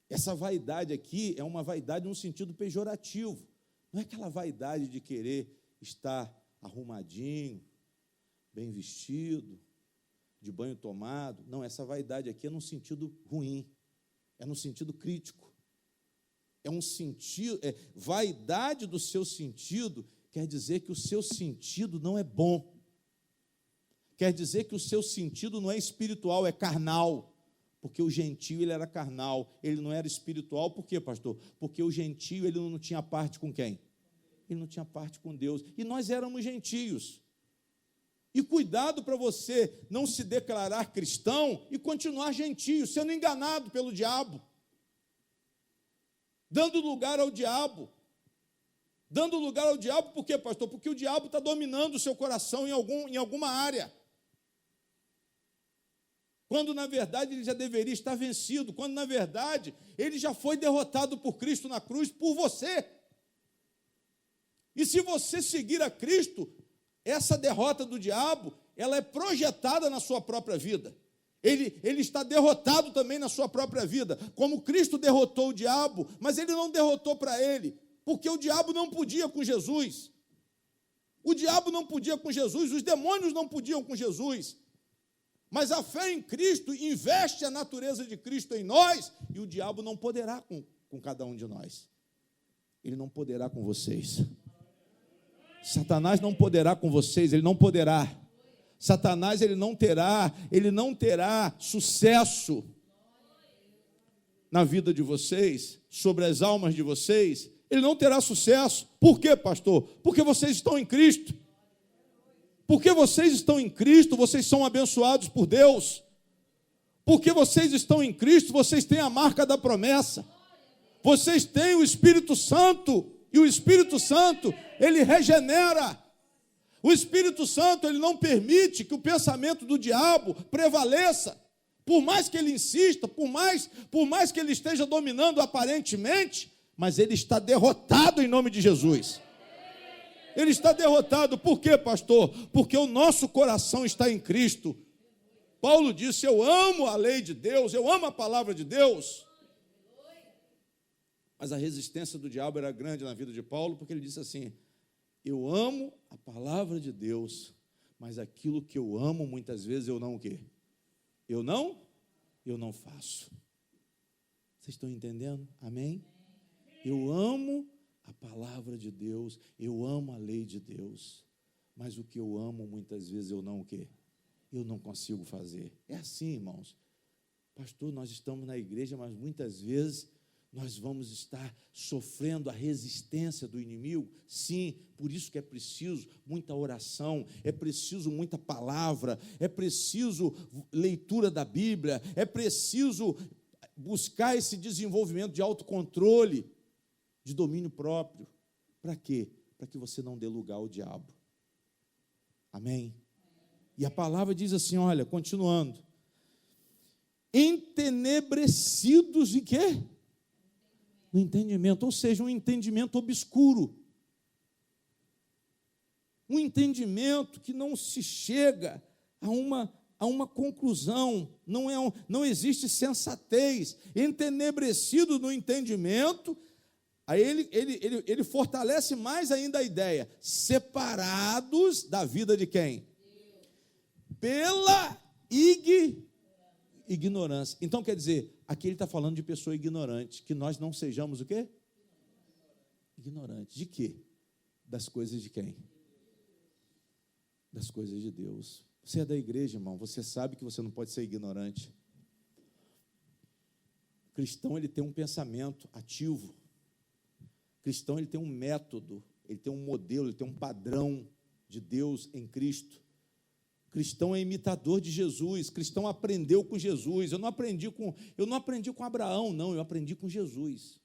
Essa vaidade aqui é uma vaidade num sentido pejorativo. Não é aquela vaidade de querer estar arrumadinho, bem vestido, de banho tomado. Não, essa vaidade aqui é num sentido ruim, é num sentido crítico. É um sentido, vaidade do seu sentido quer dizer que o seu sentido não é bom. Quer dizer que o seu sentido não é espiritual, é carnal. Porque o gentio, ele era carnal, ele não era espiritual. Por quê, pastor? Porque o gentio, ele não tinha parte com quem? Ele não tinha parte com Deus. E nós éramos gentios. E cuidado para você não se declarar cristão e continuar gentio, sendo enganado pelo diabo. Dando lugar ao diabo. Dando lugar ao diabo, por quê, pastor? Porque o diabo está dominando o seu coração em alguma área. Quando, na verdade, ele já deveria estar vencido. Quando, na verdade, ele já foi derrotado por Cristo na cruz, por você. E se você seguir a Cristo, essa derrota do diabo, ela é projetada na sua própria vida. Ele está derrotado também na sua própria vida. Como Cristo derrotou o diabo, mas ele não derrotou para ele, porque o diabo não podia com Jesus. O diabo não podia com Jesus, os demônios não podiam com Jesus. Mas a fé em Cristo investe a natureza de Cristo em nós, e o diabo não poderá com cada um de nós. Ele não poderá com vocês. Satanás não poderá com vocês, ele não poderá. Satanás, ele não terá sucesso na vida de vocês, sobre as almas de vocês. Ele não terá sucesso. Por quê, pastor? Porque vocês estão em Cristo. Porque vocês estão em Cristo, vocês são abençoados por Deus. Porque vocês estão em Cristo, vocês têm a marca da promessa. Vocês têm o Espírito Santo, e o Espírito Santo, ele regenera. O Espírito Santo, ele não permite que o pensamento do diabo prevaleça. Por mais que ele insista, por mais que ele esteja dominando aparentemente, mas ele está derrotado em nome de Jesus. Ele está derrotado. Por quê, pastor? Porque o nosso coração está em Cristo. Paulo disse: eu amo a lei de Deus, eu amo a palavra de Deus. Mas a resistência do diabo era grande na vida de Paulo, porque ele disse assim: eu amo a palavra de Deus, mas aquilo que eu amo, muitas vezes eu não o quê? Eu não faço. Vocês estão entendendo? Amém? Eu amo a palavra de Deus, eu amo a lei de Deus, mas o que eu amo, muitas vezes eu não o quê? Eu não consigo fazer. É assim, irmãos. Pastor, nós estamos na igreja, mas muitas vezes nós vamos estar sofrendo a resistência do inimigo. Sim, por isso que é preciso muita oração, é preciso muita palavra, é preciso leitura da Bíblia, é preciso buscar esse desenvolvimento de autocontrole, de domínio próprio. Para quê? Para que você não dê lugar ao diabo. Amém? E a palavra diz assim, olha, continuando: entenebrecidos em quê? No entendimento, ou seja, um entendimento obscuro. Um entendimento que não se chega a uma conclusão, não existe sensatez. Entenebrecido no entendimento. Aí ele fortalece mais ainda a ideia: separados da vida de quem? Pela ignorância. Então, quer dizer, aqui ele está falando de pessoa ignorante, que nós não sejamos o quê? Ignorantes. De quê? Das coisas de quem? Das coisas de Deus. Você é da igreja, irmão, você sabe que você não pode ser ignorante. O cristão, ele tem um pensamento ativo. O cristão, ele tem um método, ele tem um modelo, ele tem um padrão de Deus em Cristo. Cristão é imitador de Jesus. Cristão aprendeu com Jesus. Eu não aprendi com Abraão, não. Eu aprendi com Jesus.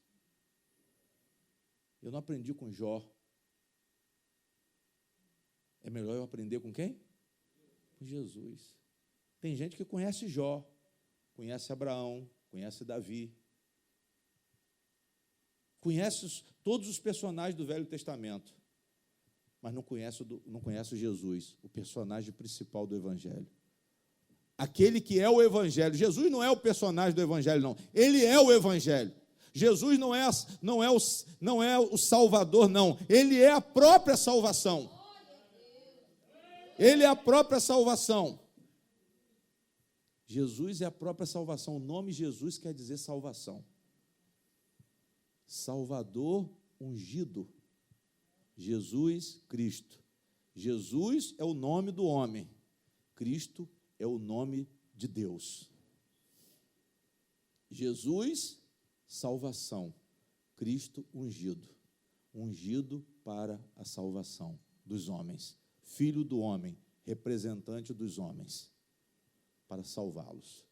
Eu não aprendi com Jó. É melhor eu aprender com quem? Com Jesus. Tem gente que conhece Jó, conhece Abraão, conhece Davi, conhece todos os personagens do Velho Testamento, mas não conhece Jesus, o personagem principal do Evangelho. Aquele que é o Evangelho. Jesus não é o personagem do Evangelho, não. Ele é o Evangelho. Jesus não é o Salvador, não. Ele é a própria salvação. Ele é a própria salvação. Jesus é a própria salvação. O nome Jesus quer dizer salvação. Salvador ungido. Jesus, Cristo. Jesus é o nome do homem. Cristo é o nome de Deus. Jesus, salvação. Cristo, ungido. Ungido para a salvação dos homens. Filho do homem, representante dos homens, para salvá-los.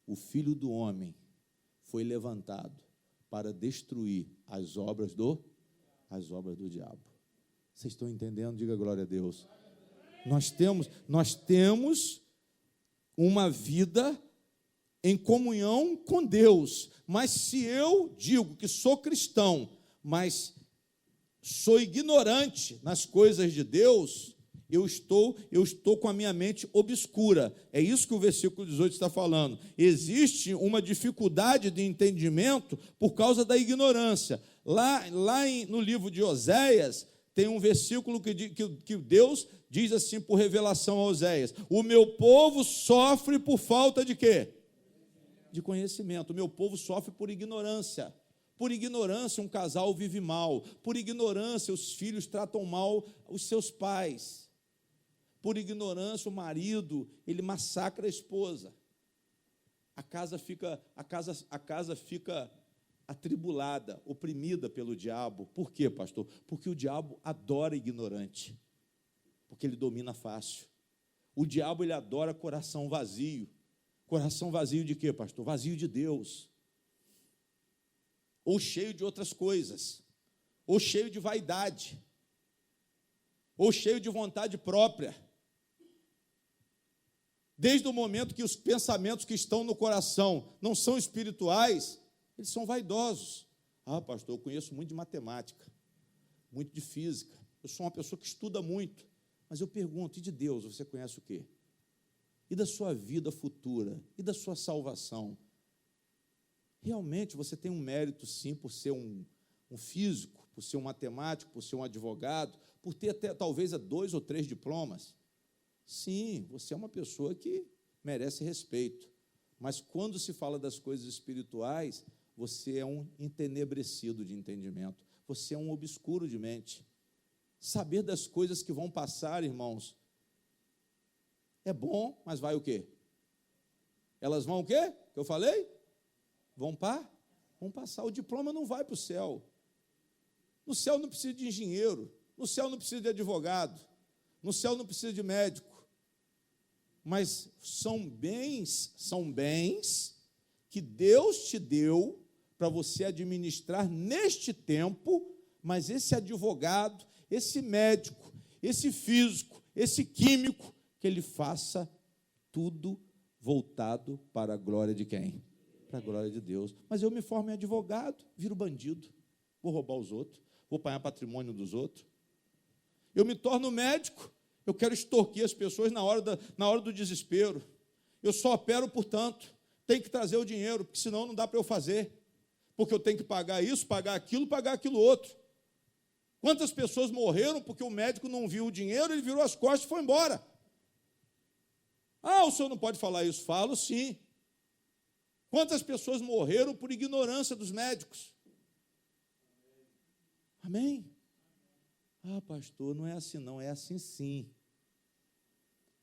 O Filho do homem foi levantado para destruir as obras do diabo. Vocês estão entendendo? Diga glória a Deus. Nós temos uma vida em comunhão com Deus, mas se eu digo que sou cristão, mas sou ignorante nas coisas de Deus, eu estou com a minha mente obscura. É isso que o versículo 18 está falando. Existe uma dificuldade de entendimento por causa da ignorância. No livro de Oséias, tem um versículo que Deus diz assim por revelação a Oséias: o meu povo sofre por falta de quê? De conhecimento. O meu povo sofre por ignorância. Por ignorância, um casal vive mal. Por ignorância, os filhos tratam mal os seus pais. Por ignorância, o marido, ele massacra a esposa. A casa fica atribulada, oprimida pelo diabo. Por quê, pastor? Porque o diabo adora ignorante. Porque ele domina fácil. O diabo, ele adora coração vazio. Coração vazio de quê, pastor? Vazio de Deus. Ou cheio de outras coisas, ou cheio de vaidade, ou cheio de vontade própria. Desde o momento que os pensamentos que estão no coração não são espirituais, eles são vaidosos. Ah, pastor, eu conheço muito de matemática, muito de física, eu sou uma pessoa que estuda muito, mas eu pergunto, e de Deus, você conhece o quê? E da sua vida futura? E da sua salvação? Realmente você tem um mérito, sim, por ser um físico, por ser um matemático, por ser um advogado, por ter até talvez 2 ou 3 diplomas. Sim, você é uma pessoa que merece respeito. Mas quando se fala das coisas espirituais, você é um entenebrecido de entendimento. Você é um obscuro de mente. Saber das coisas que vão passar, irmãos, é bom, mas vai o quê? Elas vão o quê? Que eu falei? Vão passar. O diploma não vai para o céu. No céu não precisa de engenheiro. No céu não precisa de advogado. No céu não precisa de médico. Mas são bens que Deus te deu para você administrar neste tempo, mas esse advogado, esse médico, esse físico, esse químico, que ele faça tudo voltado para a glória de quem? Para a glória de Deus. Mas eu me formo em advogado, viro bandido, vou roubar os outros, vou apanhar patrimônio dos outros. Eu me torno médico, eu quero extorquir as pessoas na hora do desespero. Eu só opero, portanto, tem que trazer o dinheiro, porque senão não dá para eu fazer. Porque eu tenho que pagar isso, pagar aquilo outro. Quantas pessoas morreram porque o médico não viu o dinheiro, ele virou as costas e foi embora. Ah, o senhor não pode falar isso. Falo, sim. Quantas pessoas morreram por ignorância dos médicos? Amém? Ah, pastor, não é assim não, é assim sim.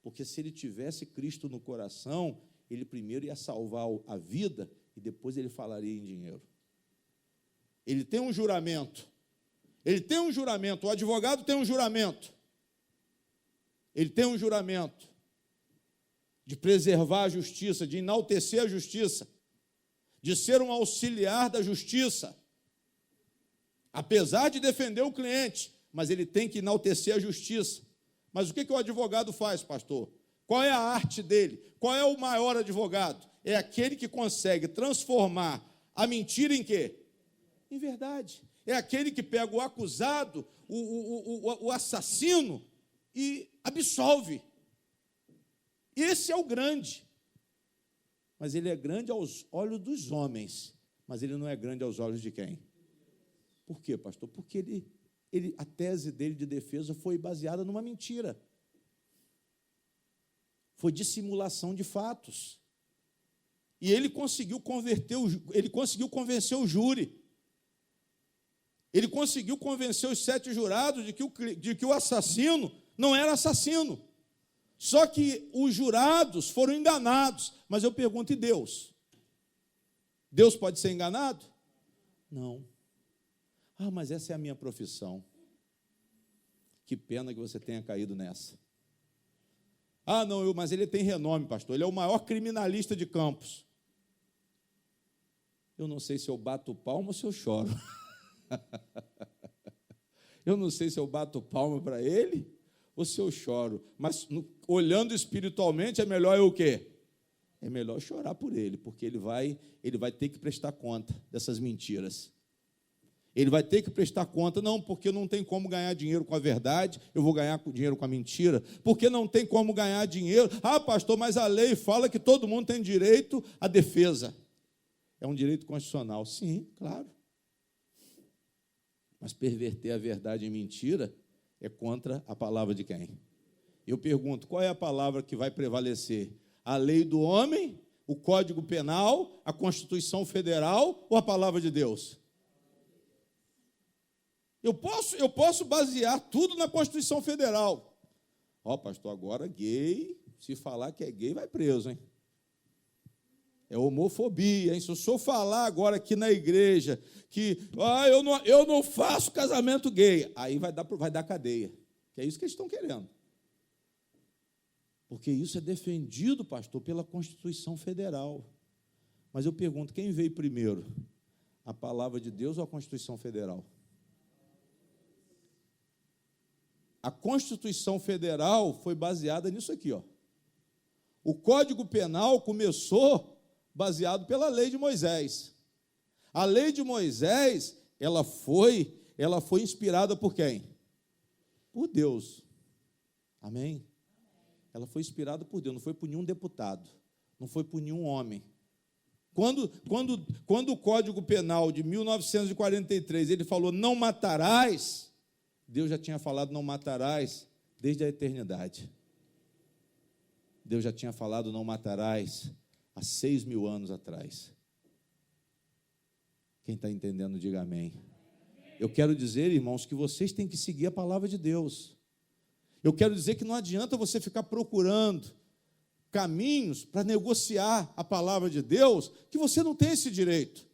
Porque se ele tivesse Cristo no coração, ele primeiro ia salvar a vida e depois ele falaria em dinheiro. Ele tem um juramento. O advogado tem um juramento. Ele tem um juramento. de preservar a justiça, de enaltecer a justiça, de ser um auxiliar da justiça. Apesar de defender o cliente, mas ele tem que enaltecer a justiça. Mas o que o advogado faz, pastor? Qual é a arte dele? Qual é o maior advogado? É aquele que consegue transformar a mentira em quê? Em verdade. É aquele que pega o acusado, o assassino, e absolve. Esse é o grande. Mas ele é grande aos olhos dos homens, mas ele não é grande aos olhos de quem? Por quê, pastor? Porque a tese dele de defesa foi baseada numa mentira. Foi dissimulação de fatos. E ele conseguiu convencer o júri. Ele conseguiu convencer os 7 jurados de que o assassino não era assassino. Só que os jurados foram enganados. Mas eu pergunto, e Deus? Deus pode ser enganado? Não. Ah, mas essa é a minha profissão. Que pena que você tenha caído nessa. Ah, não, mas ele tem renome, pastor. Ele é o maior criminalista de Campos. Eu não sei se eu bato palma ou se eu choro. Eu não sei se eu bato palma para ele ou se eu choro. Mas, olhando espiritualmente, é melhor eu o quê? É melhor chorar por ele, porque ele vai ter que prestar conta dessas mentiras. Ele vai ter que prestar conta, não, porque não tem como ganhar dinheiro com a verdade, eu vou ganhar dinheiro com a mentira, porque não tem como ganhar dinheiro. Ah, pastor, mas a lei fala que todo mundo tem direito à defesa. É um direito constitucional. Sim, claro. Mas perverter a verdade em mentira é contra a palavra de quem? Eu pergunto, qual é a palavra que vai prevalecer? A lei do homem, o Código Penal, a Constituição Federal ou a palavra de Deus? Eu posso basear tudo na Constituição Federal. Ó, pastor, agora gay, se falar que é gay, vai preso, hein? É homofobia, hein? Se eu só falar agora aqui na igreja que eu não faço casamento gay, aí vai dar cadeia. Que é isso que eles estão querendo. Porque isso é defendido, pastor, pela Constituição Federal. Mas eu pergunto, quem veio primeiro? A palavra de Deus ou a Constituição Federal? A Constituição Federal foi baseada nisso aqui, ó. O Código Penal começou baseado pela lei de Moisés. A lei de Moisés, ela foi inspirada por quem? Por Deus. Amém? Ela foi inspirada por Deus, não foi por nenhum deputado, não foi por nenhum homem. Quando o Código Penal de 1943, ele falou, não matarás, Deus já tinha falado, não matarás, desde a eternidade. Deus já tinha falado, não matarás, há 6.000 anos atrás. Quem está entendendo, diga amém. Eu quero dizer, irmãos, que vocês têm que seguir a palavra de Deus. Eu quero dizer que não adianta você ficar procurando caminhos para negociar a palavra de Deus, que você não tem esse direito.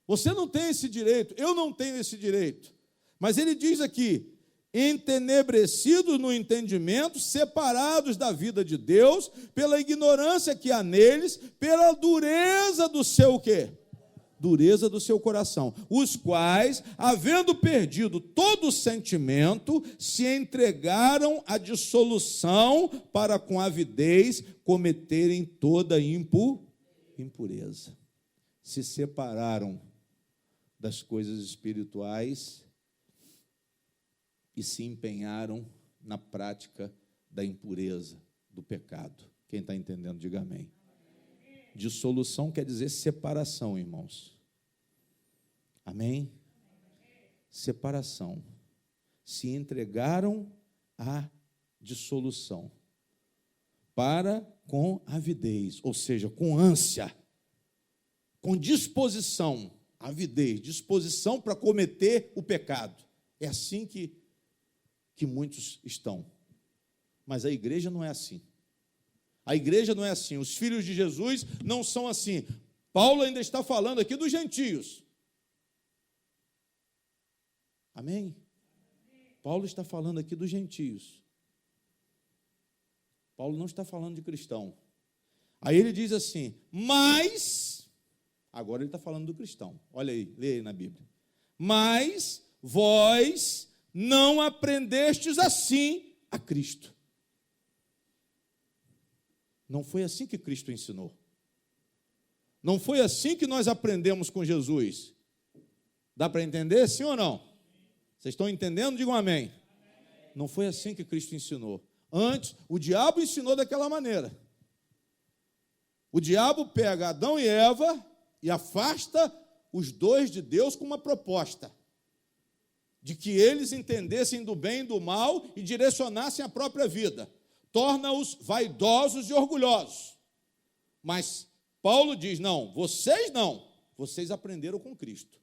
Você não tem esse direito, eu não tenho esse direito. Mas ele diz aqui, entenebrecidos no entendimento, separados da vida de Deus, pela ignorância que há neles, pela dureza do seu quê? Dureza do seu coração, os quais, havendo perdido todo o sentimento, se entregaram à dissolução para com avidez cometerem toda impureza. Se separaram das coisas espirituais e se empenharam na prática da impureza, do pecado. Quem está entendendo, diga amém. Dissolução quer dizer separação, irmãos. Amém? Separação. Se entregaram à dissolução para com avidez, ou seja, com ânsia, com disposição, avidez, disposição para cometer o pecado. É assim que muitos estão. Mas a igreja não é assim. A igreja não é assim. Os filhos de Jesus não são assim. Paulo ainda está falando aqui dos gentios. Amém? Paulo está falando aqui dos gentios. Paulo não está falando de cristão. Aí ele diz assim, mas, agora ele está falando do cristão. Olha aí, lê aí na Bíblia. Mas vós não aprendestes assim a Cristo. Não foi assim que Cristo ensinou. Não foi assim que nós aprendemos com Jesus. Dá para entender, sim ou não? Vocês estão entendendo? Digam amém. Não foi assim que Cristo ensinou. Antes, o diabo ensinou daquela maneira. O diabo pega Adão e Eva e afasta os dois de Deus com uma proposta de que eles entendessem do bem e do mal e direcionassem a própria vida. Torna-os vaidosos e orgulhosos. Mas Paulo diz, não, vocês aprenderam com Cristo.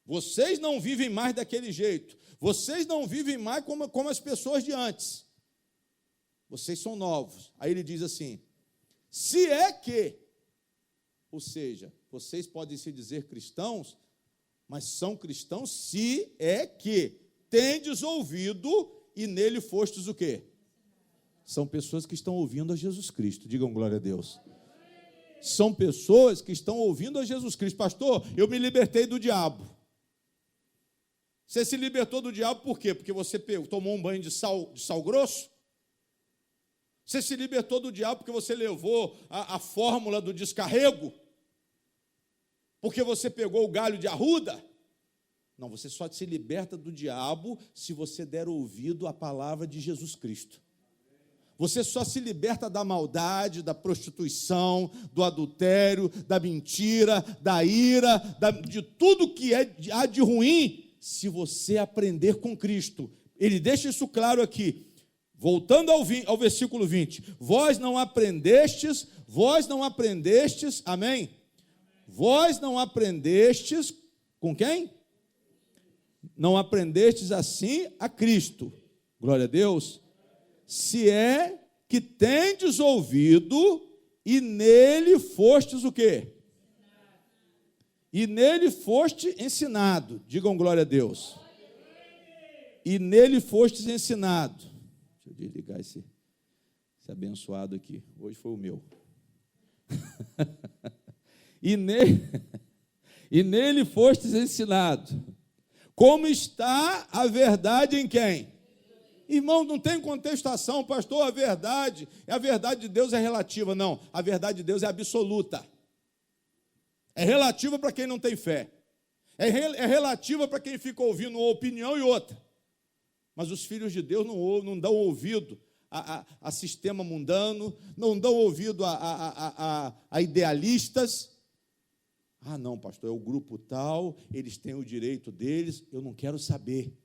Vocês não vivem mais daquele jeito. Vocês não vivem mais como as pessoas de antes. Vocês são novos. Aí ele diz assim, se é que, ou seja, vocês podem se dizer cristãos, mas são cristãos se é que tendes ouvido e nele fostes o quê? São pessoas que estão ouvindo a Jesus Cristo. Digam glória a Deus. São pessoas que estão ouvindo a Jesus Cristo. Pastor, eu me libertei do diabo. Você se libertou do diabo por quê? Porque você tomou um banho de sal grosso? Você se libertou do diabo porque você levou a fórmula do descarrego? Porque você pegou o galho de arruda? Não, você só se liberta do diabo se você der ouvido à palavra de Jesus Cristo. Você só se liberta da maldade, da prostituição, do adultério, da mentira, da ira, de tudo que há de ruim, se você aprender com Cristo. Ele deixa isso claro aqui. Voltando ao versículo 20. Vós não aprendestes, amém? Vós não aprendestes, com quem? Não aprendestes assim a Cristo. Glória a Deus. Se é que tendes ouvido e nele fostes o quê? E nele foste ensinado. Digam glória a Deus. E nele fostes ensinado. Deixa eu desligar esse abençoado aqui. Hoje foi o meu. E nele fostes ensinado. Como está a verdade em quem? Irmão, não tem contestação, pastor, a verdade de Deus é relativa. Não, a verdade de Deus é absoluta. É relativa para quem não tem fé. É relativa para quem fica ouvindo uma opinião e outra. Mas os filhos de Deus não dão ouvido a sistema mundano, não dão ouvido a idealistas. Ah, não, pastor, é o grupo tal, eles têm o direito deles, eu não quero saber.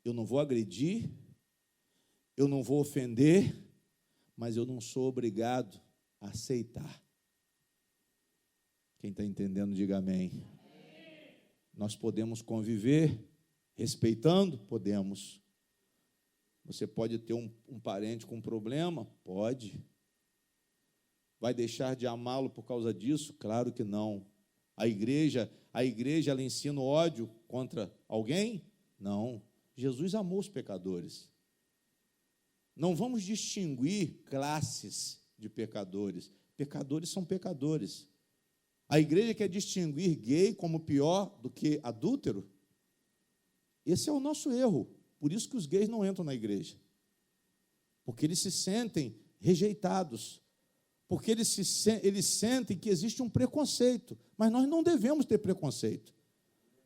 Eu não vou agredir, eu não vou ofender, mas eu não sou obrigado a aceitar. Quem está entendendo, diga amém. Nós podemos conviver respeitando? Podemos. Você pode ter um parente com problema? Pode. Vai deixar de amá-lo por causa disso? Claro que não. A igreja ela ensina o ódio contra alguém? Não. Jesus amou os pecadores. Não vamos distinguir classes de pecadores. Pecadores são pecadores. A igreja quer distinguir gay como pior do que adúltero? Esse é o nosso erro. Por isso que os gays não entram na igreja. Porque eles se sentem rejeitados. Porque eles sentem que existe um preconceito. Mas nós não devemos ter preconceito.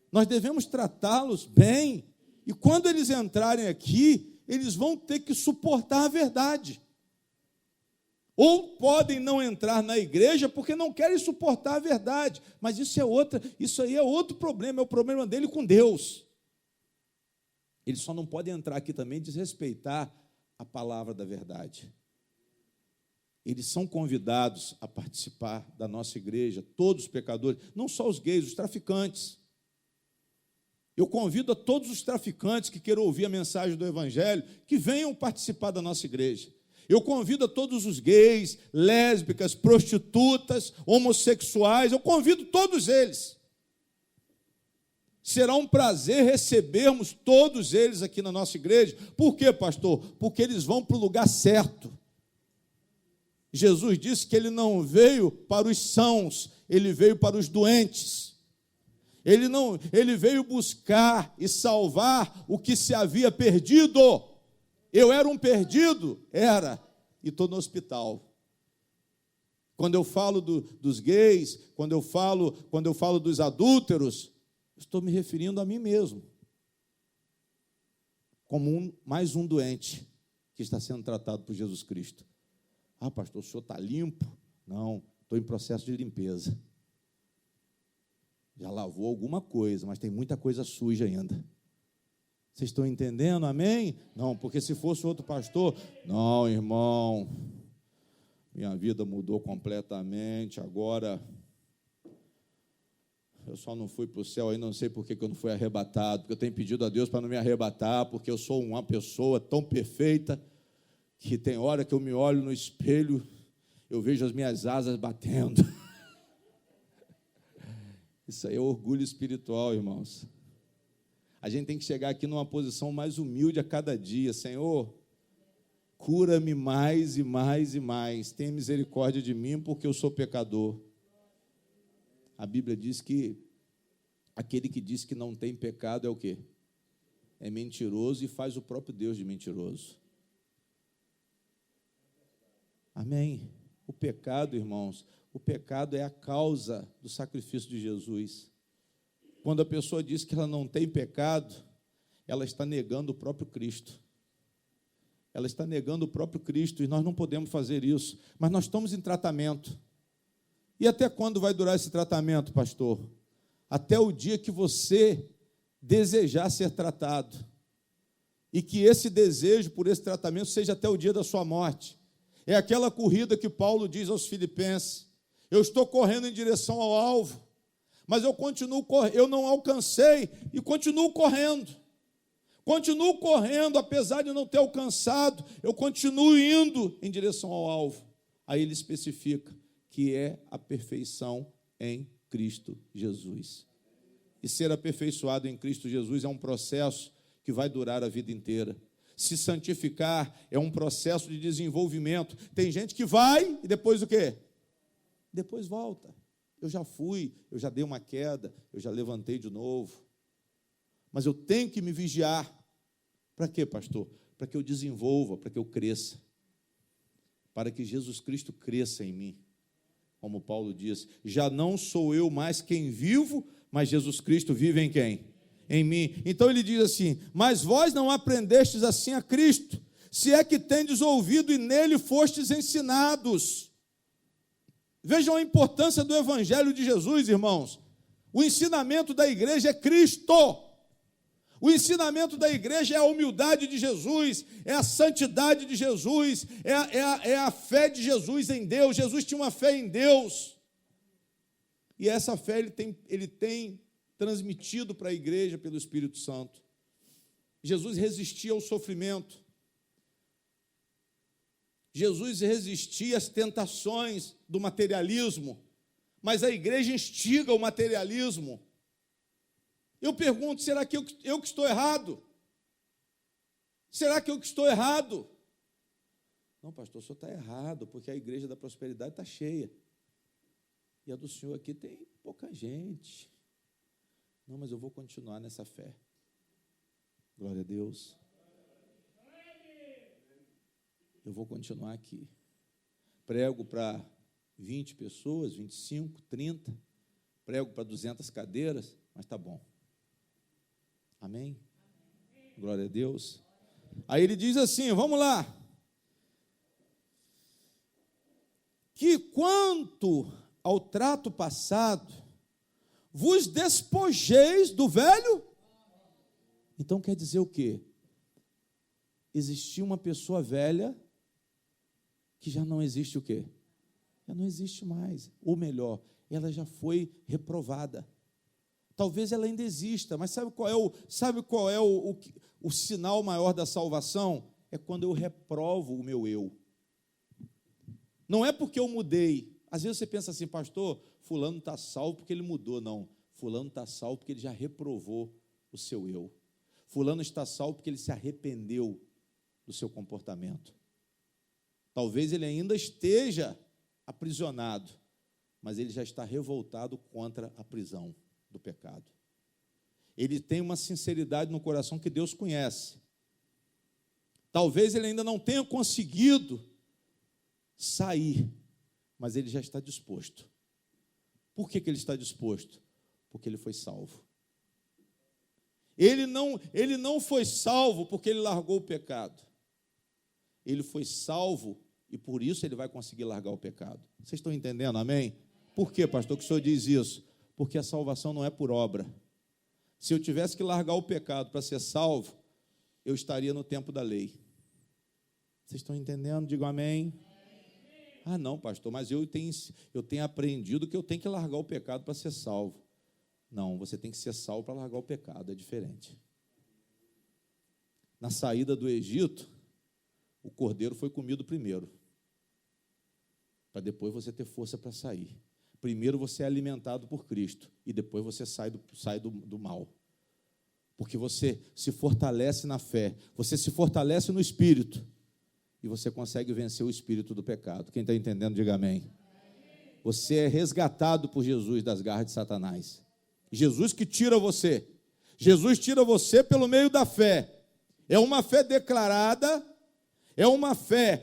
Nós devemos tratá-los bem. E quando eles entrarem aqui, eles vão ter que suportar a verdade. Ou podem não entrar na igreja porque não querem suportar a verdade. Mas isso aí é outro problema, é o problema dele com Deus. Eles só não podem entrar aqui também e desrespeitar a palavra da verdade. Eles são convidados a participar da nossa igreja, todos os pecadores, não só os gays, os traficantes. Eu convido a todos os traficantes que queiram ouvir a mensagem do Evangelho, que venham participar da nossa igreja. Eu convido a todos os gays, lésbicas, prostitutas, homossexuais, eu convido todos eles. Será um prazer recebermos todos eles aqui na nossa igreja. Por quê, pastor? Porque eles vão para o lugar certo. Jesus disse que ele não veio para os sãos, ele veio para os doentes. Ele veio buscar e salvar o que se havia perdido. Eu era um perdido? Era. E estou no hospital. Quando eu falo dos gays, quando eu falo dos adúlteros, estou me referindo a mim mesmo, como mais um doente que está sendo tratado por Jesus Cristo. Ah, pastor, o senhor está limpo? Não, estou em processo de limpeza. Já lavou alguma coisa, mas tem muita coisa suja ainda. Vocês estão entendendo, amém? Não, porque se fosse outro pastor, não, irmão, minha vida mudou completamente, agora eu só não fui para o céu, aí não sei por que eu não fui arrebatado, porque eu tenho pedido a Deus para não me arrebatar, porque eu sou uma pessoa tão perfeita, que tem hora que eu me olho no espelho, eu vejo as minhas asas batendo. Isso aí é orgulho espiritual, irmãos. A gente tem que chegar aqui numa posição mais humilde a cada dia. Senhor, cura-me mais e mais e mais. Tenha misericórdia de mim, porque eu sou pecador. A Bíblia diz que aquele que diz que não tem pecado é o quê? É mentiroso e faz o próprio Deus de mentiroso. Amém? O pecado, irmãos, o pecado é a causa do sacrifício de Jesus. Quando a pessoa diz que ela não tem pecado, ela está negando o próprio Cristo. Ela está negando o próprio Cristo, e nós não podemos fazer isso. Mas nós estamos em tratamento. E até quando vai durar esse tratamento, pastor? Até o dia que você desejar ser tratado. E que esse desejo por esse tratamento seja até o dia da sua morte. É aquela corrida que Paulo diz aos Filipenses: eu estou correndo em direção ao alvo, mas eu continuo correndo, eu não alcancei e continuo correndo. Continuo correndo, apesar de não ter alcançado, eu continuo indo em direção ao alvo. Aí ele especifica que é a perfeição em Cristo Jesus. E ser aperfeiçoado em Cristo Jesus é um processo que vai durar a vida inteira. Se santificar é um processo de desenvolvimento. Tem gente que vai e depois o quê? Depois volta. Eu já fui, eu já dei uma queda, eu já levantei de novo. Mas eu tenho que me vigiar. Para quê, pastor? Para que eu desenvolva, para que eu cresça. Para que Jesus Cristo cresça em mim. Como Paulo diz, já não sou eu mais quem vivo, mas Jesus Cristo vive em quem? Em mim. Então ele diz assim: mas vós não aprendestes assim a Cristo, se é que tendes ouvido e nele fostes ensinados. Vejam a importância do Evangelho de Jesus, irmãos. O ensinamento da igreja é Cristo. O ensinamento da igreja é a humildade de Jesus, é a santidade de Jesus, é a fé de Jesus em Deus. Jesus tinha uma fé em Deus. E essa fé ele tem transmitido para a igreja pelo Espírito Santo. Jesus resistia ao sofrimento. Jesus resistia às tentações do materialismo, mas a igreja instiga o materialismo. Eu pergunto, será que eu que estou errado? Será que eu que estou errado? Não, pastor, o senhor está errado, porque a igreja da prosperidade está cheia. E a do senhor aqui tem pouca gente. Não, mas eu vou continuar nessa fé. Glória a Deus. Eu vou continuar aqui. Prego para 20 pessoas, 25, 30. Prego para 200 cadeiras, mas está bom. Amém? Glória a Deus. Aí ele diz assim, vamos lá. Que quanto ao trato passado, vos despojeis do velho? Então quer dizer o quê? Existia uma pessoa velha que já não existe o quê? Já não existe mais. Ou melhor, ela já foi reprovada. Talvez ela ainda exista, mas sabe qual é o sinal maior da salvação? É quando eu reprovo o meu eu. Não é porque eu mudei. Às vezes você pensa assim, pastor, fulano está salvo porque ele mudou. Não, Fulano está salvo porque ele já reprovou o seu eu. Fulano está salvo porque ele se arrependeu do seu comportamento. Talvez ele ainda esteja aprisionado, mas ele já está revoltado contra a prisão do pecado. Ele tem uma sinceridade no coração que Deus conhece. Talvez ele ainda não tenha conseguido sair, mas ele já está disposto. Por que ele está disposto? Porque ele foi salvo. Ele não foi salvo porque ele largou o pecado. Ele foi salvo e por isso ele vai conseguir largar o pecado. Vocês estão entendendo, amém? Por que, pastor, que o senhor diz isso? Porque a salvação não é por obra. Se eu tivesse que largar o pecado para ser salvo, eu estaria no tempo da lei. Vocês estão entendendo? Digam amém. Ah, não, pastor, mas eu tenho aprendido que eu tenho que largar o pecado para ser salvo. Não, você tem que ser salvo para largar o pecado, é diferente. Na saída do Egito, o cordeiro foi comido primeiro, para depois você ter força para sair. Primeiro você é alimentado por Cristo, e depois você sai do mal. Porque você se fortalece na fé, você se fortalece no Espírito, e você consegue vencer o espírito do pecado. Quem está entendendo, diga amém. Você é resgatado por Jesus das garras de Satanás. Jesus que tira você. Jesus tira você pelo meio da fé. É uma fé declarada, é uma fé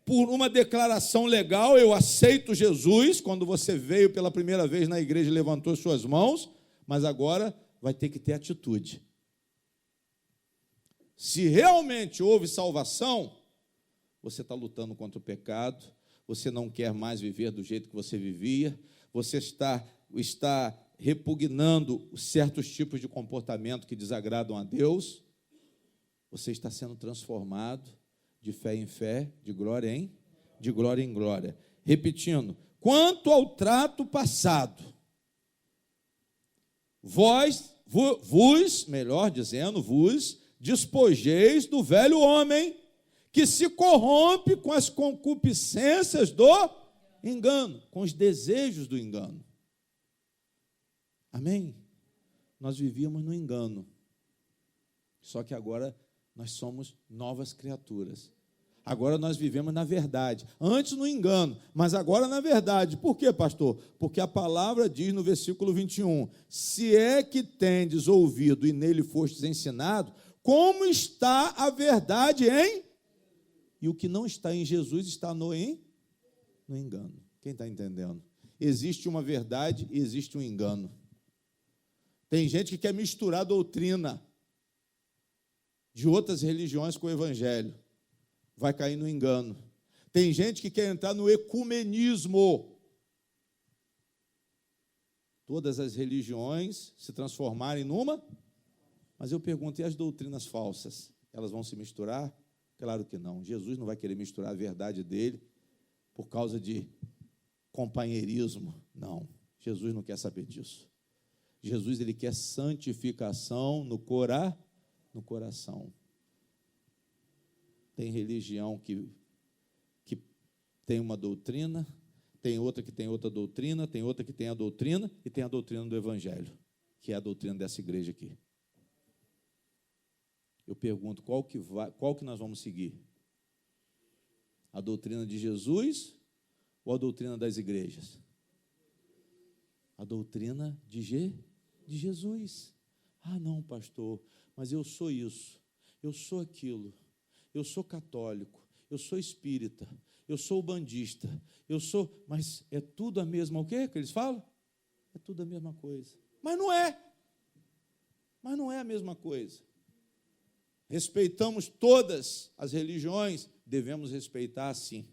por uma declaração legal. Eu aceito Jesus. Quando você veio pela primeira vez na igreja e levantou suas mãos, mas agora vai ter que ter atitude. Se realmente houve salvação, você está lutando contra o pecado, você não quer mais viver do jeito que você vivia, você está repugnando certos tipos de comportamento que desagradam a Deus, você está sendo transformado de fé em fé, de glória em glória. Repetindo, quanto ao trato passado, vos despojeis do velho homem, que se corrompe com as concupiscências do engano, com os desejos do engano. Amém? Nós vivíamos no engano, só que agora nós somos novas criaturas. Agora nós vivemos na verdade, antes no engano, mas agora na verdade. Por quê, pastor? Porque a palavra diz no versículo 21, se é que tendes ouvido e nele fostes ensinado, como está a verdade em? E o que não está em Jesus está no engano. Quem está entendendo? Existe uma verdade e existe um engano. Tem gente que quer misturar a doutrina de outras religiões com o evangelho. Vai cair no engano. Tem gente que quer entrar no ecumenismo. Todas as religiões se transformarem numa. Mas eu pergunto, e as doutrinas falsas? Elas vão se misturar? Claro que não. Jesus não vai querer misturar a verdade dele por causa de companheirismo. Não. Jesus não quer saber disso. Jesus, ele quer santificação no coração. Tem religião que tem uma doutrina, tem outra que tem outra doutrina, tem outra que tem a doutrina, e tem a doutrina do Evangelho, que é a doutrina dessa igreja aqui. Eu pergunto, qual que nós vamos seguir? A doutrina de Jesus ou a doutrina das igrejas? A doutrina de Jesus. Ah, não, pastor, mas eu sou isso, eu sou aquilo. Eu sou católico, eu sou espírita, eu sou bandista, mas é tudo a mesma, o quê que eles falam? É tudo a mesma coisa. Mas não é a mesma coisa. Respeitamos todas as religiões, devemos respeitar sim,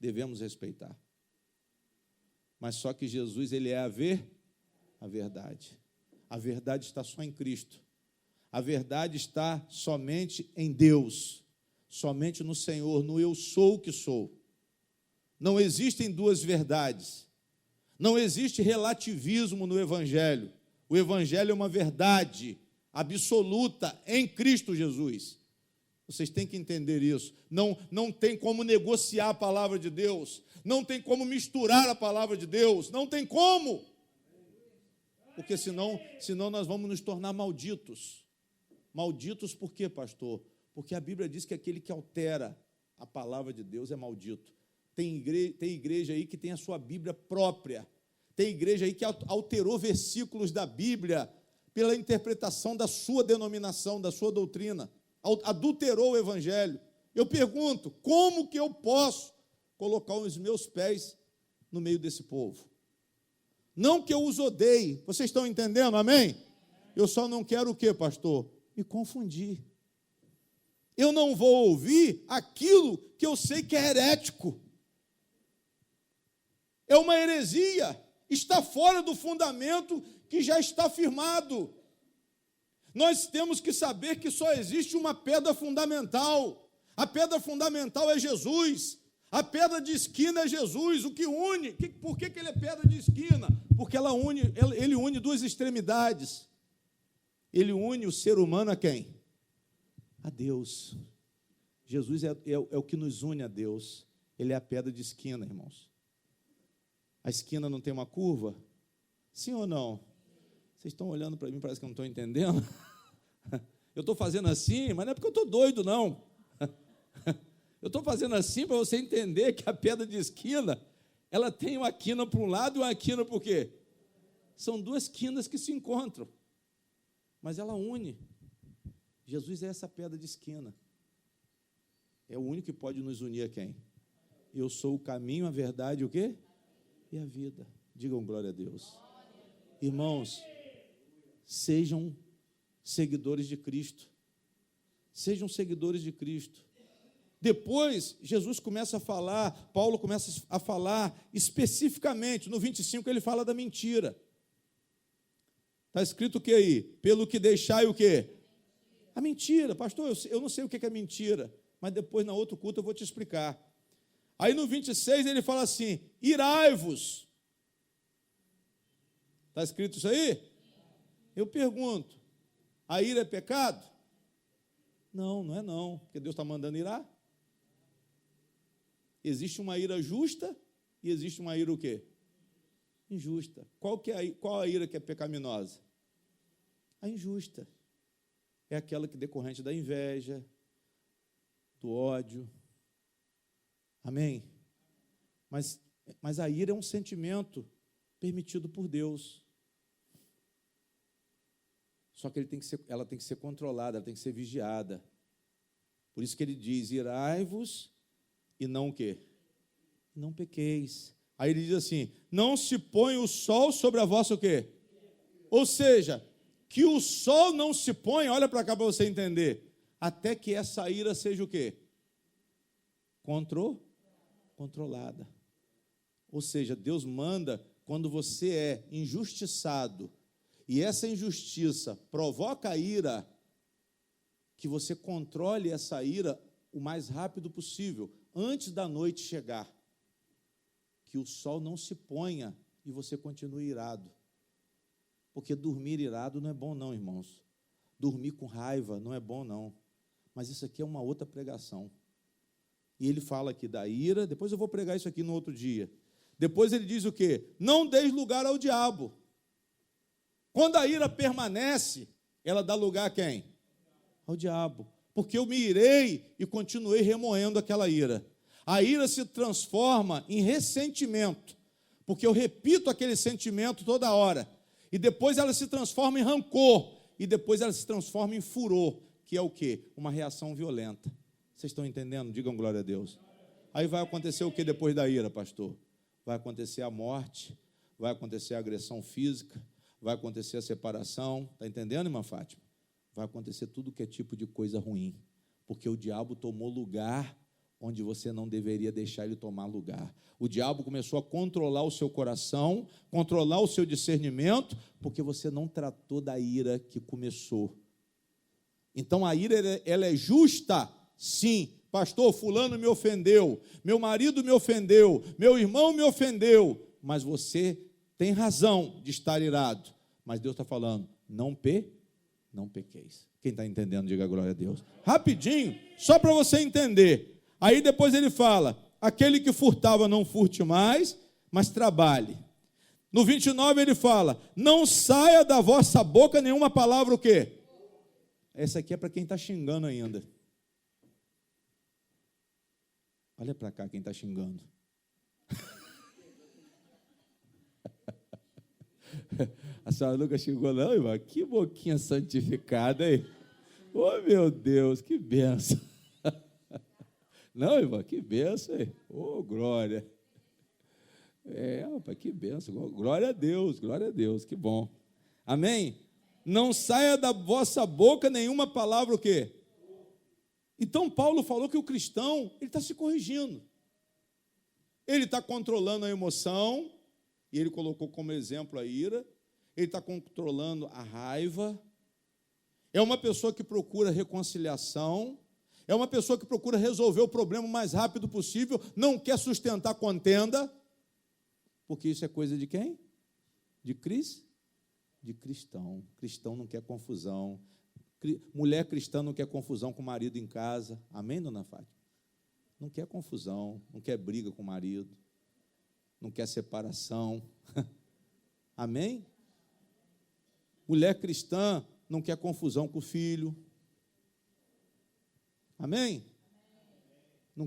devemos respeitar. Mas só que Jesus, ele é a verdade. A verdade está só em Cristo. A verdade está somente em Deus, somente no Senhor, no eu sou o que sou. Não existem duas verdades, não existe relativismo no Evangelho. O Evangelho é uma verdade absoluta em Cristo Jesus. Vocês têm que entender isso. Não tem como negociar a palavra de Deus, não tem como misturar a palavra de Deus, não tem como. porque senão nós vamos nos tornar malditos. Malditos por quê, pastor? Porque a Bíblia diz que aquele que altera a palavra de Deus é maldito. Tem igreja aí que tem a sua Bíblia própria. Tem igreja aí que alterou versículos da Bíblia pela interpretação da sua denominação, da sua doutrina. Adulterou o Evangelho. Eu pergunto, como que eu posso colocar os meus pés no meio desse povo? Não que eu os odeie, vocês estão entendendo, amém? Eu só não quero o quê, pastor? Me confundir. Eu não vou ouvir aquilo que eu sei que é herético. É uma heresia, está fora do fundamento que já está firmado. Nós temos que saber que só existe uma pedra fundamental. A pedra fundamental é Jesus. A pedra de esquina é Jesus, o que une. Por que ele é pedra de esquina? Porque ele une duas extremidades. Ele une o ser humano a quem? A Deus. Jesus é o que nos une a Deus. Ele é a pedra de esquina, irmãos. A esquina não tem uma curva? Sim ou não? Vocês estão olhando para mim, parece que eu não estou entendendo. Eu estou fazendo assim, mas não é porque eu estou doido, não. Eu estou fazendo assim para você entender que a pedra de esquina, ela tem uma quina para um lado e uma quina para o quê? São duas quinas que se encontram, mas ela une. Jesus é essa pedra de esquina. É o único que pode nos unir a quem? Eu sou o caminho, a verdade, o quê? E a vida. Digam glória a Deus. Irmãos, sejam seguidores de Cristo. Sejam seguidores de Cristo. Depois, Jesus começa a falar, Paulo começa a falar especificamente, no 25 ele fala da mentira. Está escrito o que aí? Pelo que deixai o quê? A mentira. Pastor, eu não sei o que é mentira, mas depois, na outro culto, eu vou te explicar. Aí no 26 ele fala assim, irai-vos. Está escrito isso aí? Eu pergunto, a ira é pecado? Não, não é não, porque Deus está mandando irar. Existe uma ira justa e existe uma ira o quê? Injusta. Qual a ira que é pecaminosa? A injusta. É aquela que é decorrente da inveja, do ódio. Amém? Mas a ira é um sentimento permitido por Deus. Só que ela tem que ser controlada, ela tem que ser vigiada. Por isso que ele diz, irai-vos e não o quê? Não pequeis. Aí ele diz assim, não se põe o sol sobre a vossa o quê? Ou seja, que o sol não se põe, olha para cá para você entender, até que essa ira seja o quê? Controlada. Ou seja, Deus manda quando você é injustiçado e essa injustiça provoca a ira, que você controle essa ira o mais rápido possível, antes da noite chegar. Que o sol não se ponha e você continue irado. Porque dormir irado não é bom não, irmãos. Dormir com raiva não é bom não. Mas isso aqui é uma outra pregação. E ele fala aqui da ira, depois eu vou pregar isso aqui no outro dia. Depois ele diz o quê? Não deis lugar ao diabo. Quando a ira permanece, ela dá lugar a quem? Ao diabo. Porque eu me irei e continuei remoendo aquela ira. A ira se transforma em ressentimento, porque eu repito aquele sentimento toda hora. E depois ela se transforma em rancor. E depois ela se transforma em furor, que é o quê? Uma reação violenta. Vocês estão entendendo? Digam glória a Deus. Aí vai acontecer o que depois da ira, pastor? Vai acontecer a morte, vai acontecer a agressão física, vai acontecer a separação. Está entendendo, irmã Fátima? Vai acontecer tudo que é tipo de coisa ruim, porque o diabo tomou lugar onde você não deveria deixar ele tomar lugar. O diabo começou a controlar o seu coração, controlar o seu discernimento, porque você não tratou da ira que começou. Então a ira, ela é justa? Sim. Pastor, fulano me ofendeu, meu marido me ofendeu, meu irmão me ofendeu, mas você tem razão de estar irado. Mas Deus está falando, não pequeis. Quem está entendendo, diga glória a Deus. Rapidinho, só para você entender. Aí depois ele fala, aquele que furtava não furte mais, mas trabalhe. No 29 ele fala, não saia da vossa boca nenhuma palavra o quê? Essa aqui é para quem está xingando ainda. Olha para cá quem está xingando. A senhora nunca xingou não, irmão? Que boquinha santificada, hein? Oh, meu Deus, que benção. Não, irmão, que benção, hein? Oh, glória. Rapaz, que benção. Glória a Deus, que bom. Amém? Não saia da vossa boca nenhuma palavra o quê? Então, Paulo falou que o cristão, ele está se corrigindo. Ele está controlando a emoção, e ele colocou como exemplo a ira. Ele está controlando a raiva. É uma pessoa que procura reconciliação. É uma pessoa que procura resolver o problema o mais rápido possível. Não quer sustentar contenda. Porque isso é coisa de quem? De Cristo? De cristão. Cristão não quer confusão. Mulher cristã não quer confusão com o marido em casa. Amém, dona Fátima? Não quer confusão, não quer briga com o marido, não quer separação. Amém? Mulher cristã não quer confusão com o filho. Amém? Não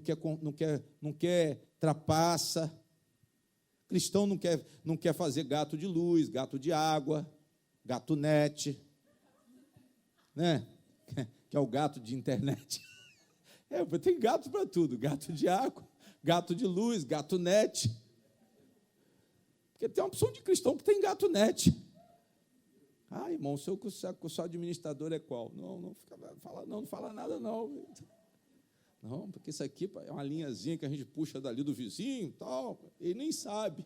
quer trapaça. Cristão não quer fazer gato de luz, gato de água, gato net, né? Que é o gato de internet. Tem gato para tudo, gato de água, gato de luz, gato net. Porque tem uma opção de cristão que tem gato net. Ah, irmão, o seu administrador é qual? Não fala nada, não. Não, porque isso aqui é uma linhazinha que a gente puxa dali do vizinho e tal, ele nem sabe.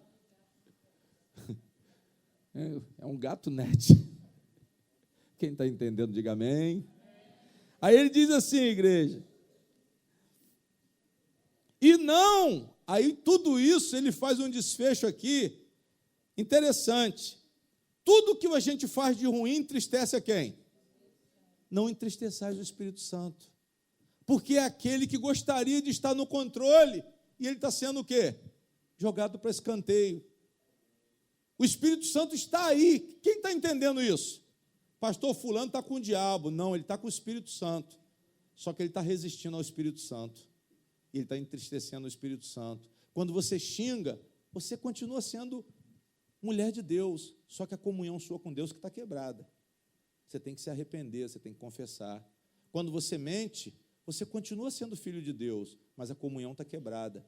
É um gato net. Quem está entendendo, diga amém. Aí ele diz assim, igreja, e não, aí tudo isso ele faz um desfecho aqui, interessante. Tudo que a gente faz de ruim entristece a quem? Não entristeçais o Espírito Santo. Porque é aquele que gostaria de estar no controle, e ele está sendo o quê? Jogado para escanteio. O Espírito Santo está aí. Quem está entendendo isso? Pastor fulano está com o diabo. Não, ele está com o Espírito Santo. Só que ele está resistindo ao Espírito Santo. E ele está entristecendo o Espírito Santo. Quando você xinga, você continua sendo mulher de Deus, só que a comunhão sua com Deus que está quebrada. Você tem que se arrepender, você tem que confessar. Quando você mente, você continua sendo filho de Deus, mas a comunhão está quebrada.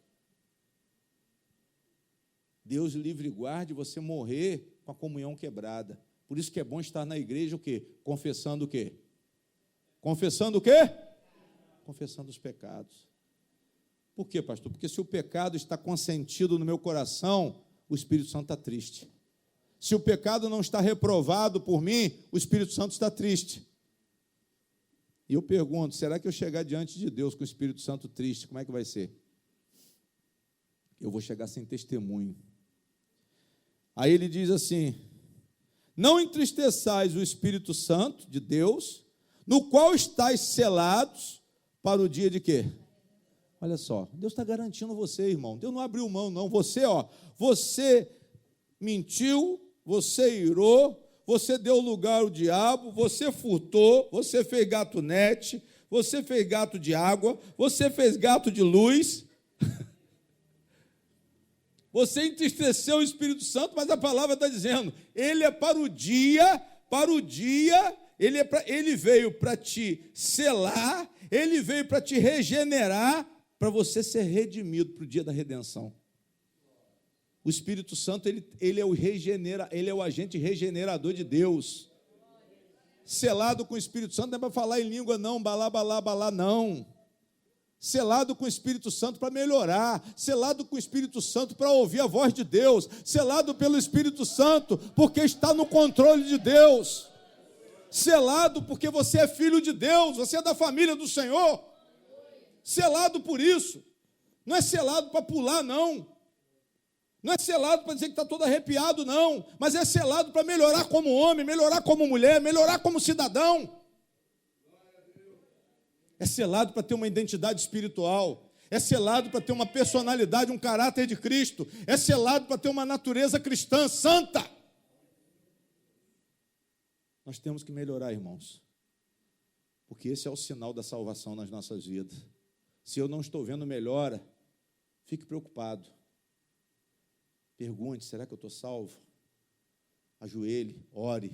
Deus livre e guarde você morrer com a comunhão quebrada. Por isso que é bom estar na igreja o quê? Confessando o quê? Confessando o quê? Confessando os pecados. Por quê, pastor? Porque se o pecado está consentido no meu coração, o Espírito Santo está triste. Se o pecado não está reprovado por mim, o Espírito Santo está triste. E eu pergunto, será que eu chegar diante de Deus com o Espírito Santo triste, como é que vai ser? Eu vou chegar sem testemunho. Aí ele diz assim, não entristeçais o Espírito Santo de Deus, no qual estáis selados para o dia de quê? Olha só, Deus está garantindo você, irmão. Deus não abriu mão, não. Você mentiu, você irou, você deu lugar ao diabo, você furtou, você fez gato net, você fez gato de água, você fez gato de luz. Você entristeceu o Espírito Santo, mas a palavra está dizendo, ele é para o dia, ele veio para te selar, ele veio para te regenerar, para você ser redimido para o dia da redenção. O Espírito Santo, ele é o agente regenerador de Deus. Selado com o Espírito Santo não é para falar em língua, não, balá, balá, balá, não. Selado com o Espírito Santo para melhorar, selado com o Espírito Santo para ouvir a voz de Deus, selado pelo Espírito Santo, porque está no controle de Deus. Selado porque você é filho de Deus, você é da família do Senhor. Selado por isso. Não é selado para pular, não. Não é selado para dizer que está todo arrepiado, não. Mas é selado para melhorar como homem, melhorar como mulher, melhorar como cidadão. É selado para ter uma identidade espiritual. é selado para ter uma personalidade, um caráter de Cristo, é selado para ter uma natureza cristã santa. Nós temos que melhorar, irmãos, porque esse é o sinal da salvação nas nossas vidas. Se eu não estou vendo melhora, fique preocupado. Pergunte, será que eu estou salvo? Ajoelhe, ore,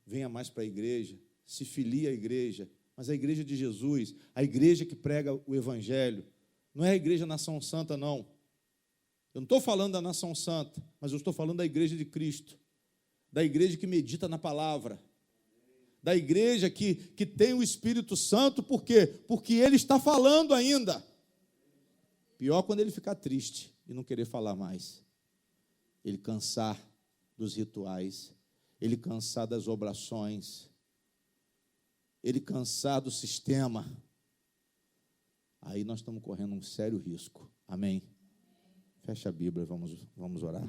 venha mais para a igreja, se filie à igreja, mas a igreja de Jesus, a igreja que prega o evangelho, não é a igreja Nação Santa, não. Eu não estou falando da Nação Santa, mas eu estou falando da igreja de Cristo, da igreja que medita na palavra, da igreja que tem o Espírito Santo, por quê? Porque ele está falando ainda. Pior quando ele ficar triste e não querer falar mais. Ele cansar dos rituais, ele cansar das obrações, ele cansar do sistema. Aí nós estamos correndo um sério risco. Amém? Fecha a Bíblia, vamos orar.